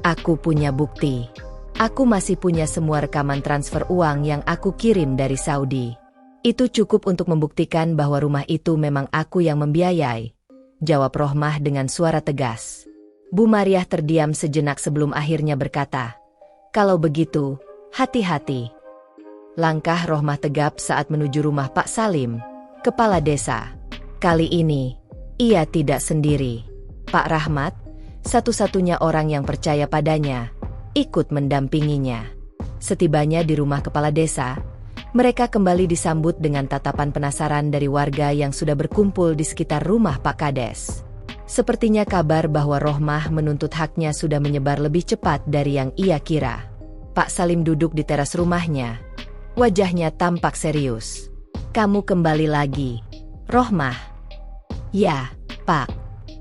S1: Aku punya bukti. Aku masih punya semua rekaman transfer uang yang aku kirim dari Saudi. Itu cukup untuk membuktikan bahwa rumah itu memang aku yang membiayai, jawab Rohmah dengan suara tegas. Bu Mariah terdiam sejenak sebelum akhirnya berkata, kalau begitu, hati-hati. Langkah Rohmah tegap saat menuju rumah Pak Salim, kepala desa. Kali ini, ia tidak sendiri. Pak Rahmat, satu-satunya orang yang percaya padanya, ikut mendampinginya. Setibanya di rumah kepala desa, mereka kembali disambut dengan tatapan penasaran dari warga yang sudah berkumpul di sekitar rumah Pak Kades. Sepertinya kabar bahwa Rohmah menuntut haknya sudah menyebar lebih cepat dari yang ia kira. Pak Salim duduk di teras rumahnya. Wajahnya tampak serius. Kamu kembali lagi, Rohmah? Ya, Pak.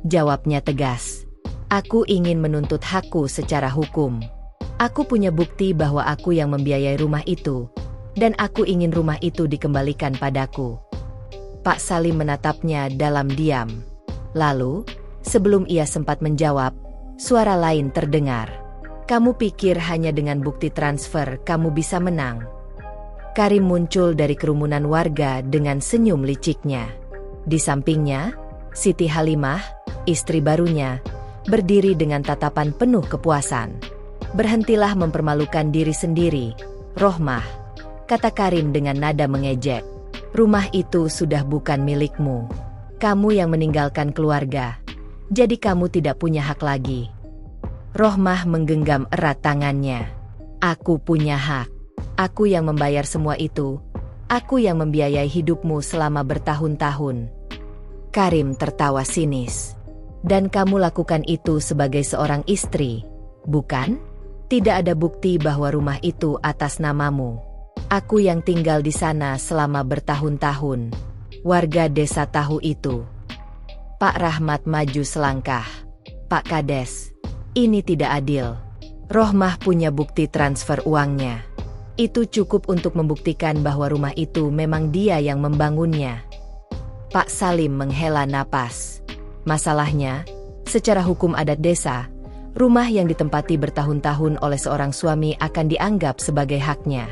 S1: Jawabnya tegas. Aku ingin menuntut hakku secara hukum. Aku punya bukti bahwa aku yang membiayai rumah itu, dan aku ingin rumah itu dikembalikan padaku. Pak Salim menatapnya dalam diam. Lalu, sebelum ia sempat menjawab, suara lain terdengar. Kamu pikir hanya dengan bukti transfer kamu bisa menang? Karim muncul dari kerumunan warga dengan senyum liciknya. Di sampingnya, Siti Halimah, istri barunya, berdiri dengan tatapan penuh kepuasan. Berhentilah mempermalukan diri sendiri, Rohmah, kata Karim dengan nada mengejek. Rumah itu sudah bukan milikmu. Kamu yang meninggalkan keluarga, jadi kamu tidak punya hak lagi. Rohmah menggenggam erat tangannya. Aku punya hak. Aku yang membayar semua itu. Aku yang membiayai hidupmu selama bertahun-tahun. Karim tertawa sinis. Dan kamu lakukan itu sebagai seorang istri, bukan? Tidak ada bukti bahwa rumah itu atas namamu. Aku yang tinggal di sana selama bertahun-tahun. Warga desa tahu itu. Pak Rahmat maju selangkah. Pak Kades, ini tidak adil. Rohmah punya bukti transfer uangnya. Itu cukup untuk membuktikan bahwa rumah itu memang dia yang membangunnya. Pak Salim menghela napas. Masalahnya, secara hukum adat desa, rumah yang ditempati bertahun-tahun oleh seorang suami akan dianggap sebagai haknya.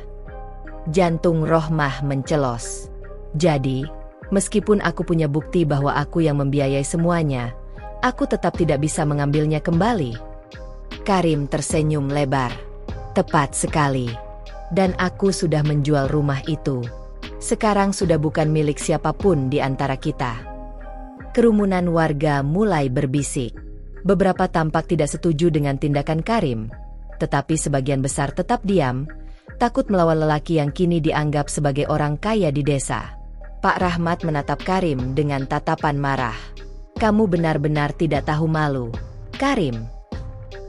S1: Jantung Rohmah mencelos. Jadi, meskipun aku punya bukti bahwa aku yang membiayai semuanya, aku tetap tidak bisa mengambilnya kembali. Karim tersenyum lebar. Tepat sekali. Dan aku sudah menjual rumah itu. Sekarang sudah bukan milik siapapun di antara kita. Kerumunan warga mulai berbisik. Beberapa tampak tidak setuju dengan tindakan Karim, tetapi sebagian besar tetap diam, takut melawan lelaki yang kini dianggap sebagai orang kaya di desa. Pak Rahmat menatap Karim dengan tatapan marah. Kamu benar-benar tidak tahu malu, Karim.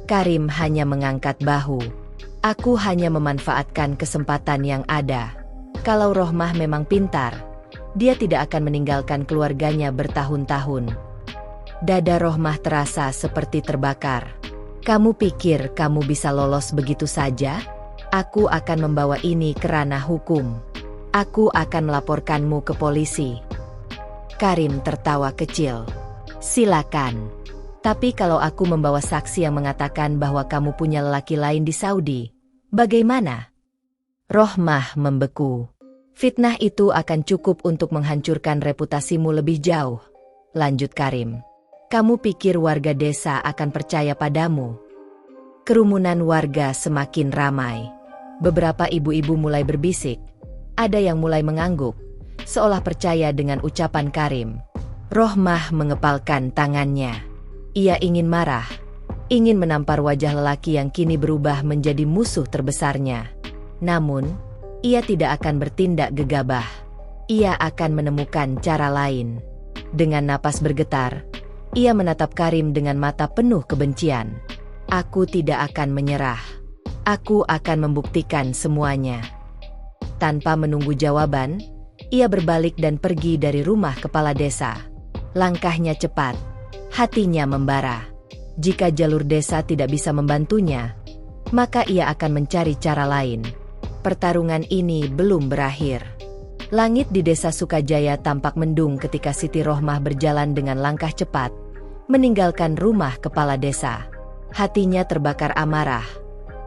S1: Karim hanya mengangkat bahu. Aku hanya memanfaatkan kesempatan yang ada. Kalau Rohmah memang pintar, dia tidak akan meninggalkan keluarganya bertahun-tahun. Dada Rohmah terasa seperti terbakar. Kamu pikir kamu bisa lolos begitu saja? Aku akan membawa ini ke ranah hukum. Aku akan melaporkanmu ke polisi. Karim tertawa kecil. Silakan. Tapi kalau aku membawa saksi yang mengatakan bahwa kamu punya lelaki lain di Saudi, bagaimana? Rohmah membeku. Fitnah itu akan cukup untuk menghancurkan reputasimu lebih jauh. Lanjut Karim. Kamu pikir warga desa akan percaya padamu? Kerumunan warga semakin ramai. Beberapa ibu-ibu mulai berbisik. Ada yang mulai mengangguk, seolah percaya dengan ucapan Karim. Rohmah mengepalkan tangannya. Ia ingin marah, ingin menampar wajah lelaki yang kini berubah menjadi musuh terbesarnya. Namun, ia tidak akan bertindak gegabah. Ia akan menemukan cara lain. Dengan napas bergetar, ia menatap Karim dengan mata penuh kebencian. Aku tidak akan menyerah. Aku akan membuktikan semuanya. Tanpa menunggu jawaban, ia berbalik dan pergi dari rumah kepala desa. Langkahnya cepat. Hatinya membara. Jika jalur desa tidak bisa membantunya, maka ia akan mencari cara lain. Pertarungan ini belum berakhir. Langit di desa Sukajaya tampak mendung ketika Siti Rohmah berjalan dengan langkah cepat, meninggalkan rumah kepala desa. Hatinya terbakar amarah,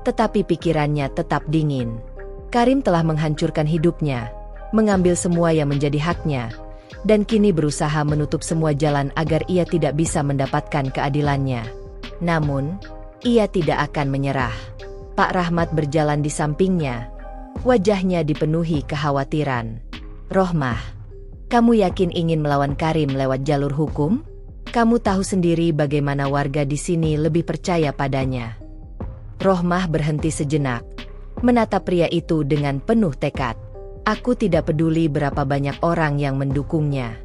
S1: tetapi pikirannya tetap dingin. Karim telah menghancurkan hidupnya, mengambil semua yang menjadi haknya, dan kini berusaha menutup semua jalan agar ia tidak bisa mendapatkan keadilannya. Namun, ia tidak akan menyerah. Pak Rahmat berjalan di sampingnya. Wajahnya dipenuhi kekhawatiran. Rohmah, kamu yakin ingin melawan Karim lewat jalur hukum? Kamu tahu sendiri bagaimana warga di sini lebih percaya padanya. Rohmah berhenti sejenak, menatap pria itu dengan penuh tekad. Aku tidak peduli berapa banyak orang yang mendukungnya.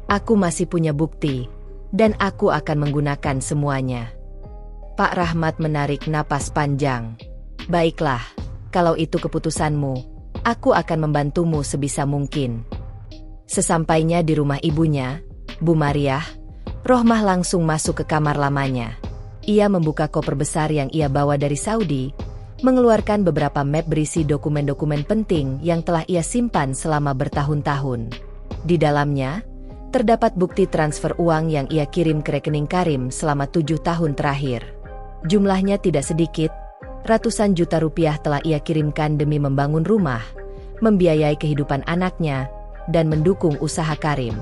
S1: Aku masih punya bukti, dan aku akan menggunakan semuanya. Pak Rahmat menarik napas panjang. Baiklah, kalau itu keputusanmu, aku akan membantumu sebisa mungkin. Sesampainya di rumah ibunya, Bu Mariah, Rohmah langsung masuk ke kamar lamanya. Ia membuka koper besar yang ia bawa dari Saudi, mengeluarkan beberapa map berisi dokumen-dokumen penting yang telah ia simpan selama bertahun-tahun. Di dalamnya, terdapat bukti transfer uang yang ia kirim ke rekening Karim selama 7 tahun terakhir. Jumlahnya tidak sedikit, ratusan juta rupiah telah ia kirimkan demi membangun rumah, membiayai kehidupan anaknya, dan mendukung usaha Karim.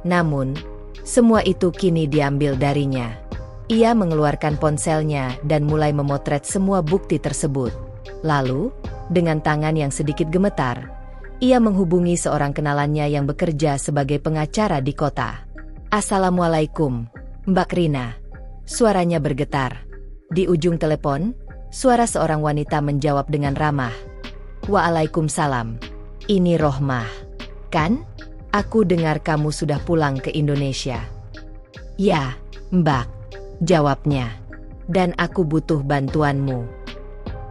S1: Namun, semua itu kini diambil darinya. Ia mengeluarkan ponselnya dan mulai memotret semua bukti tersebut. Lalu, dengan tangan yang sedikit gemetar, ia menghubungi seorang kenalannya yang bekerja sebagai pengacara di kota. Assalamualaikum, Mbak Rina. Suaranya bergetar. Di ujung telepon, suara seorang wanita menjawab dengan ramah. Waalaikumsalam. Ini Rohmah, kan? Aku dengar kamu sudah pulang ke Indonesia. Ya, Mbak. Jawabnya, dan aku butuh bantuanmu.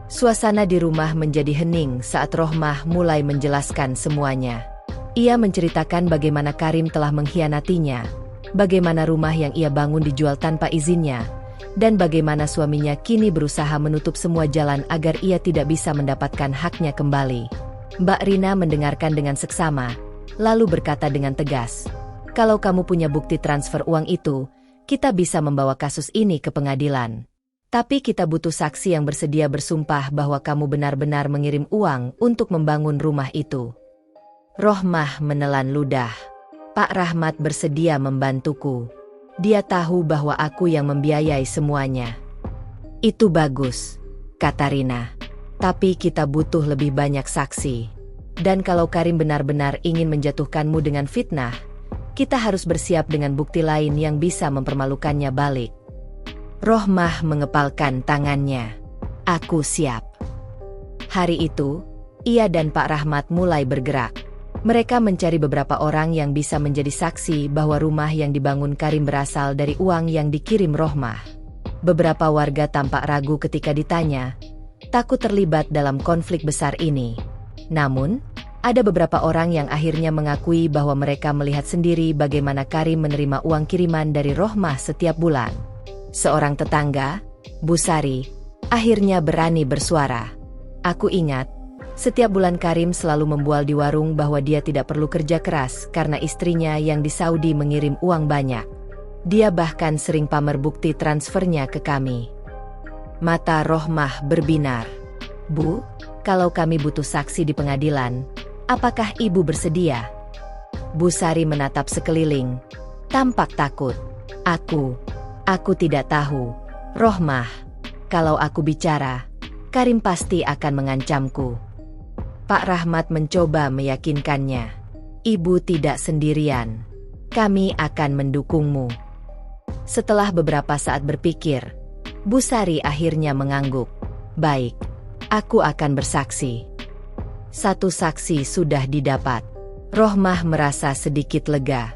S1: Suasana di rumah menjadi hening saat Rohmah mulai menjelaskan semuanya. Ia menceritakan bagaimana Karim telah mengkhianatinya, bagaimana rumah yang ia bangun dijual tanpa izinnya, dan bagaimana suaminya kini berusaha menutup semua jalan agar ia tidak bisa mendapatkan haknya kembali. Mbak Rina mendengarkan dengan seksama, lalu berkata dengan tegas, "Kalau kamu punya bukti transfer uang itu, kita bisa membawa kasus ini ke pengadilan. Tapi kita butuh saksi yang bersedia bersumpah bahwa kamu benar-benar mengirim uang untuk membangun rumah itu." Rohmah menelan ludah. "Pak Rahmat bersedia membantuku. Dia tahu bahwa aku yang membiayai semuanya." "Itu bagus," kata Rina. "Tapi kita butuh lebih banyak saksi. Dan kalau Karim benar-benar ingin menjatuhkanmu dengan fitnah, kita harus bersiap dengan bukti lain yang bisa mempermalukannya balik." Rohmah mengepalkan tangannya. "Aku siap." Hari itu, ia dan Pak Rahmat mulai bergerak. Mereka mencari beberapa orang yang bisa menjadi saksi bahwa rumah yang dibangun Karim berasal dari uang yang dikirim Rohmah. Beberapa warga tampak ragu ketika ditanya, takut terlibat dalam konflik besar ini. Namun, ada beberapa orang yang akhirnya mengakui bahwa mereka melihat sendiri bagaimana Karim menerima uang kiriman dari Rohmah setiap bulan. Seorang tetangga, Bu Sari, akhirnya berani bersuara. "Aku ingat, setiap bulan Karim selalu membual di warung bahwa dia tidak perlu kerja keras karena istrinya yang di Saudi mengirim uang banyak. Dia bahkan sering pamer bukti transfernya ke kami." Mata Rohmah berbinar. "Bu, kalau kami butuh saksi di pengadilan, apakah Ibu bersedia?" Bu Sari menatap sekeliling, tampak takut. Aku tidak tahu, Rohmah. Kalau aku bicara, Karim pasti akan mengancamku." Pak Rahmat mencoba meyakinkannya. "Ibu tidak sendirian. Kami akan mendukungmu." Setelah beberapa saat berpikir, Bu Sari akhirnya mengangguk. "Baik, aku akan bersaksi." Satu saksi sudah didapat. Rohmah merasa sedikit lega.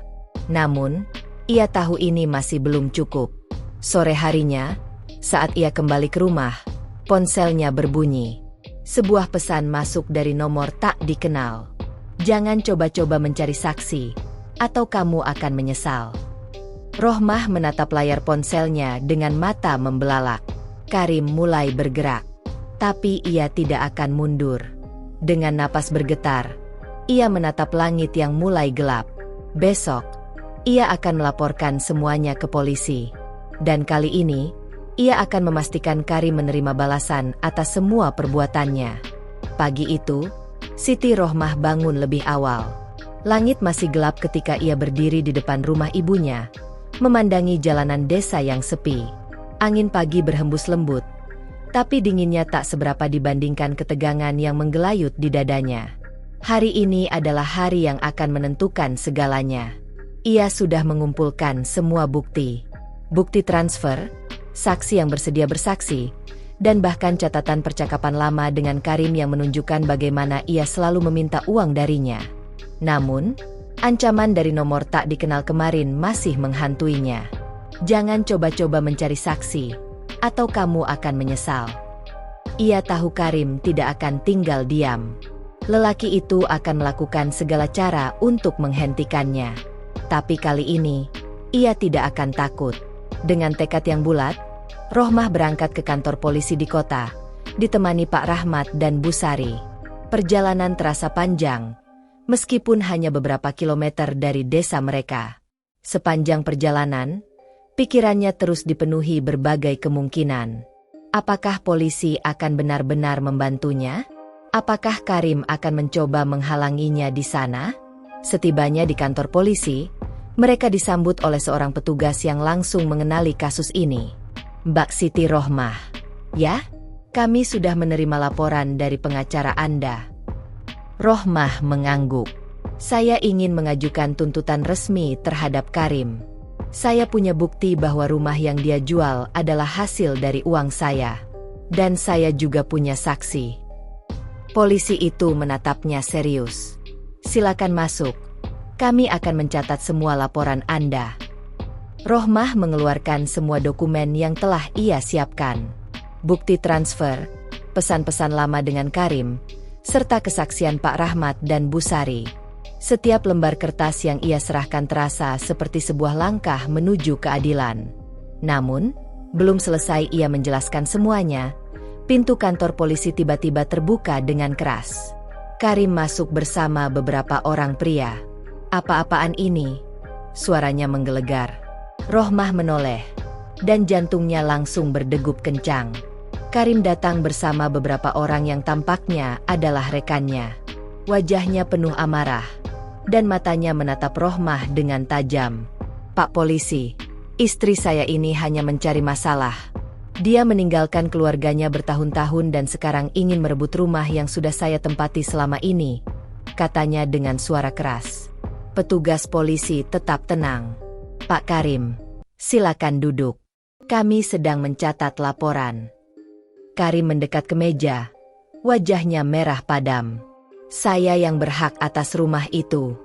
S1: Namun, ia tahu ini masih belum cukup. Sore harinya, saat ia kembali ke rumah, ponselnya berbunyi. Sebuah pesan masuk dari nomor tak dikenal. "Jangan coba-coba mencari saksi, atau kamu akan menyesal." Rohmah menatap layar ponselnya dengan mata membelalak. Karim mulai bergerak. Tapi ia tidak akan mundur. Dengan napas bergetar, ia menatap langit yang mulai gelap. Besok, ia akan melaporkan semuanya ke polisi. Dan kali ini, ia akan memastikan Karim menerima balasan atas semua perbuatannya. Pagi itu, Siti Rohmah bangun lebih awal. Langit masih gelap ketika ia berdiri di depan rumah ibunya, memandangi jalanan desa yang sepi. Angin pagi berhembus lembut, tapi dinginnya tak seberapa dibandingkan ketegangan yang menggelayut di dadanya. Hari ini adalah hari yang akan menentukan segalanya. Ia sudah mengumpulkan semua bukti. Bukti transfer, saksi yang bersedia bersaksi, dan bahkan catatan percakapan lama dengan Karim yang menunjukkan bagaimana ia selalu meminta uang darinya. Namun, ancaman dari nomor tak dikenal kemarin masih menghantuinya. "Jangan coba-coba mencari saksi, atau kamu akan menyesal." Ia tahu Karim tidak akan tinggal diam. Lelaki itu akan melakukan segala cara untuk menghentikannya. Tapi kali ini, ia tidak akan takut. Dengan tekad yang bulat, Rohmah berangkat ke kantor polisi di kota, ditemani Pak Rahmat dan Bu Sari. Perjalanan terasa panjang, meskipun hanya beberapa kilometer dari desa mereka. Sepanjang perjalanan, pikirannya terus dipenuhi berbagai kemungkinan. Apakah polisi akan benar-benar membantunya? Apakah Karim akan mencoba menghalanginya di sana? Setibanya di kantor polisi, mereka disambut oleh seorang petugas yang langsung mengenali kasus ini. "Mbak Siti Rohmah, ya? Kami sudah menerima laporan dari pengacara Anda." Rohmah mengangguk. "Saya ingin mengajukan tuntutan resmi terhadap Karim. Saya punya bukti bahwa rumah yang dia jual adalah hasil dari uang saya. Dan saya juga punya saksi." Polisi itu menatapnya serius. "Silakan masuk. Kami akan mencatat semua laporan Anda." Rohmah mengeluarkan semua dokumen yang telah ia siapkan. Bukti transfer, pesan-pesan lama dengan Karim, serta kesaksian Pak Rahmat dan Bu Sari. Setiap lembar kertas yang ia serahkan terasa seperti sebuah langkah menuju keadilan. Namun, Belum selesai ia menjelaskan semuanya, pintu kantor polisi tiba-tiba terbuka dengan keras. Karim masuk bersama beberapa orang pria. "Apa-apaan ini?" Suaranya menggelegar. Rohmah menoleh, dan jantungnya langsung berdegup kencang. Karim datang bersama beberapa orang yang tampaknya adalah rekannya. Wajahnya penuh amarah, dan matanya menatap Rohmah dengan tajam. "Pak polisi, istri saya ini hanya mencari masalah. Dia meninggalkan keluarganya bertahun-tahun dan sekarang ingin merebut rumah yang sudah saya tempati selama ini," katanya dengan suara keras. Petugas polisi tetap tenang. "Pak Karim, silakan duduk. Kami sedang mencatat laporan." Karim mendekat ke meja. Wajahnya merah padam. "Saya yang berhak atas rumah itu.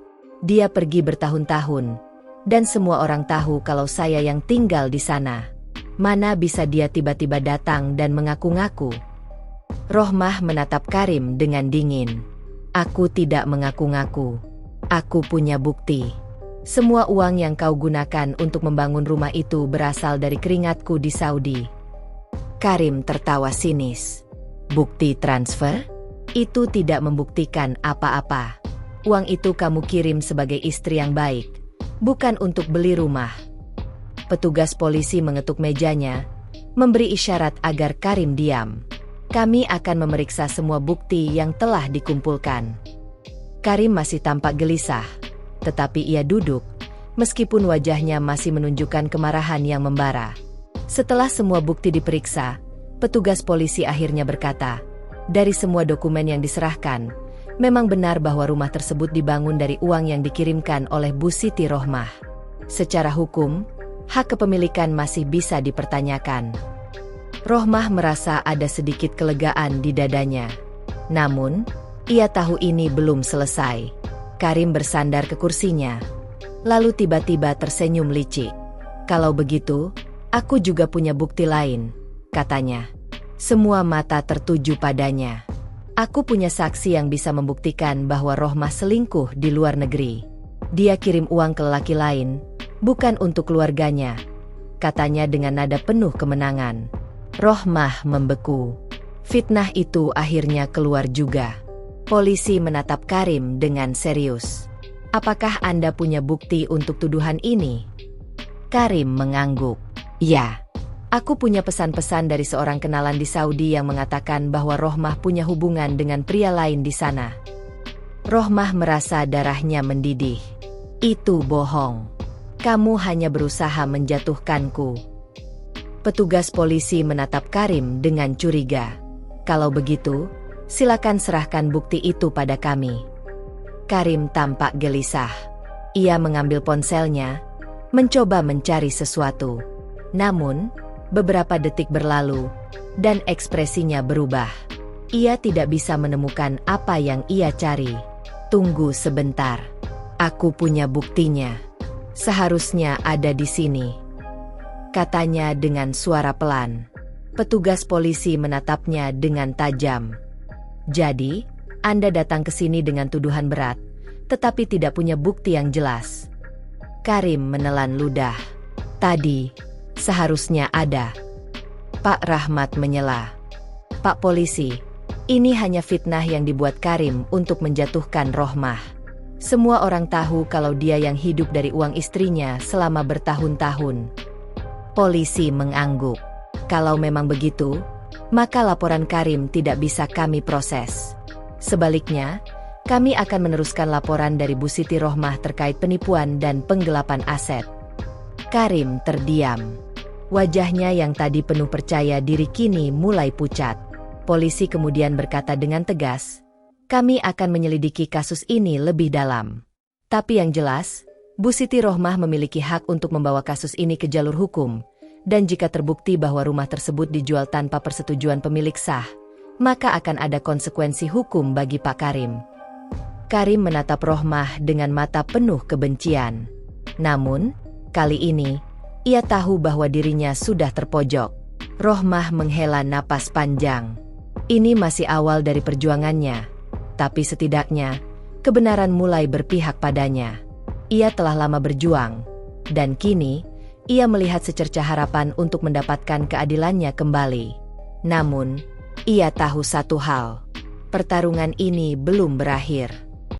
S1: Dia pergi bertahun-tahun, dan semua orang tahu kalau saya yang tinggal di sana. Mana bisa dia tiba-tiba datang dan mengaku-ngaku?" Rohmah menatap Karim dengan dingin. "Aku tidak mengaku-ngaku. Aku punya bukti. Semua uang yang kau gunakan untuk membangun rumah itu berasal dari keringatku di Saudi." Karim tertawa sinis. "Bukti transfer? Itu tidak membuktikan apa-apa. Uang itu kamu kirim sebagai istri yang baik, bukan untuk beli rumah." Petugas polisi mengetuk mejanya, memberi isyarat agar Karim diam. "Kami akan memeriksa semua bukti yang telah dikumpulkan." Karim masih tampak gelisah, tetapi ia duduk, meskipun wajahnya masih menunjukkan kemarahan yang membara. Setelah semua bukti diperiksa, petugas polisi akhirnya berkata, "Dari semua dokumen yang diserahkan, memang benar bahwa rumah tersebut dibangun dari uang yang dikirimkan oleh Bu Siti Rohmah. Secara hukum, hak kepemilikan masih bisa dipertanyakan." Rohmah merasa ada sedikit kelegaan di dadanya. Namun, ia tahu ini belum selesai. Karim bersandar ke kursinya, lalu tiba-tiba tersenyum licik. "Kalau begitu, aku juga punya bukti lain," katanya. Semua mata tertuju padanya. "Aku punya saksi yang bisa membuktikan bahwa Rohmah selingkuh di luar negeri. Dia kirim uang ke lelaki lain, bukan untuk keluarganya," katanya dengan nada penuh kemenangan. Rohmah membeku. Fitnah itu akhirnya keluar juga. Polisi menatap Karim dengan serius. "Apakah Anda punya bukti untuk tuduhan ini?" Karim mengangguk. "Ya. Aku punya pesan-pesan dari seorang kenalan di Saudi yang mengatakan bahwa Rohmah punya hubungan dengan pria lain di sana." Rohmah merasa darahnya mendidih. "Itu bohong. Kamu hanya berusaha menjatuhkanku." Petugas polisi menatap Karim dengan curiga. "Kalau begitu, silakan serahkan bukti itu pada kami." Karim tampak gelisah. Ia mengambil ponselnya, mencoba mencari sesuatu. Namun, beberapa detik berlalu, dan ekspresinya berubah. Ia tidak bisa menemukan apa yang ia cari. "Tunggu sebentar. Aku punya buktinya. Seharusnya ada di sini," katanya dengan suara pelan. Petugas polisi menatapnya dengan tajam. "Jadi, Anda datang ke sini dengan tuduhan berat, tetapi tidak punya bukti yang jelas." Karim menelan ludah. "Tadi, seharusnya ada." Pak Rahmat menyela. "Pak polisi, ini hanya fitnah yang dibuat Karim untuk menjatuhkan Rohmah. Semua orang tahu kalau dia yang hidup dari uang istrinya selama bertahun-tahun." Polisi mengangguk. "Kalau memang begitu, maka laporan Karim tidak bisa kami proses. Sebaliknya, kami akan meneruskan laporan dari Bu Siti Rohmah terkait penipuan dan penggelapan aset." Karim terdiam. Wajahnya yang tadi penuh percaya diri kini mulai pucat. Polisi kemudian berkata dengan tegas, "Kami akan menyelidiki kasus ini lebih dalam. Tapi yang jelas, Bu Siti Rohmah memiliki hak untuk membawa kasus ini ke jalur hukum, dan jika terbukti bahwa rumah tersebut dijual tanpa persetujuan pemilik sah, maka akan ada konsekuensi hukum bagi Pak Karim." Karim menatap Rohmah dengan mata penuh kebencian. Namun, kali ini, ia tahu bahwa dirinya sudah terpojok. Rohmah menghela napas panjang. Ini masih awal dari perjuangannya, tapi setidaknya, kebenaran mulai berpihak padanya. Ia telah lama berjuang, dan kini, Ia melihat secercah harapan untuk mendapatkan keadilannya kembali. Namun, ia tahu satu hal. Pertarungan ini belum berakhir.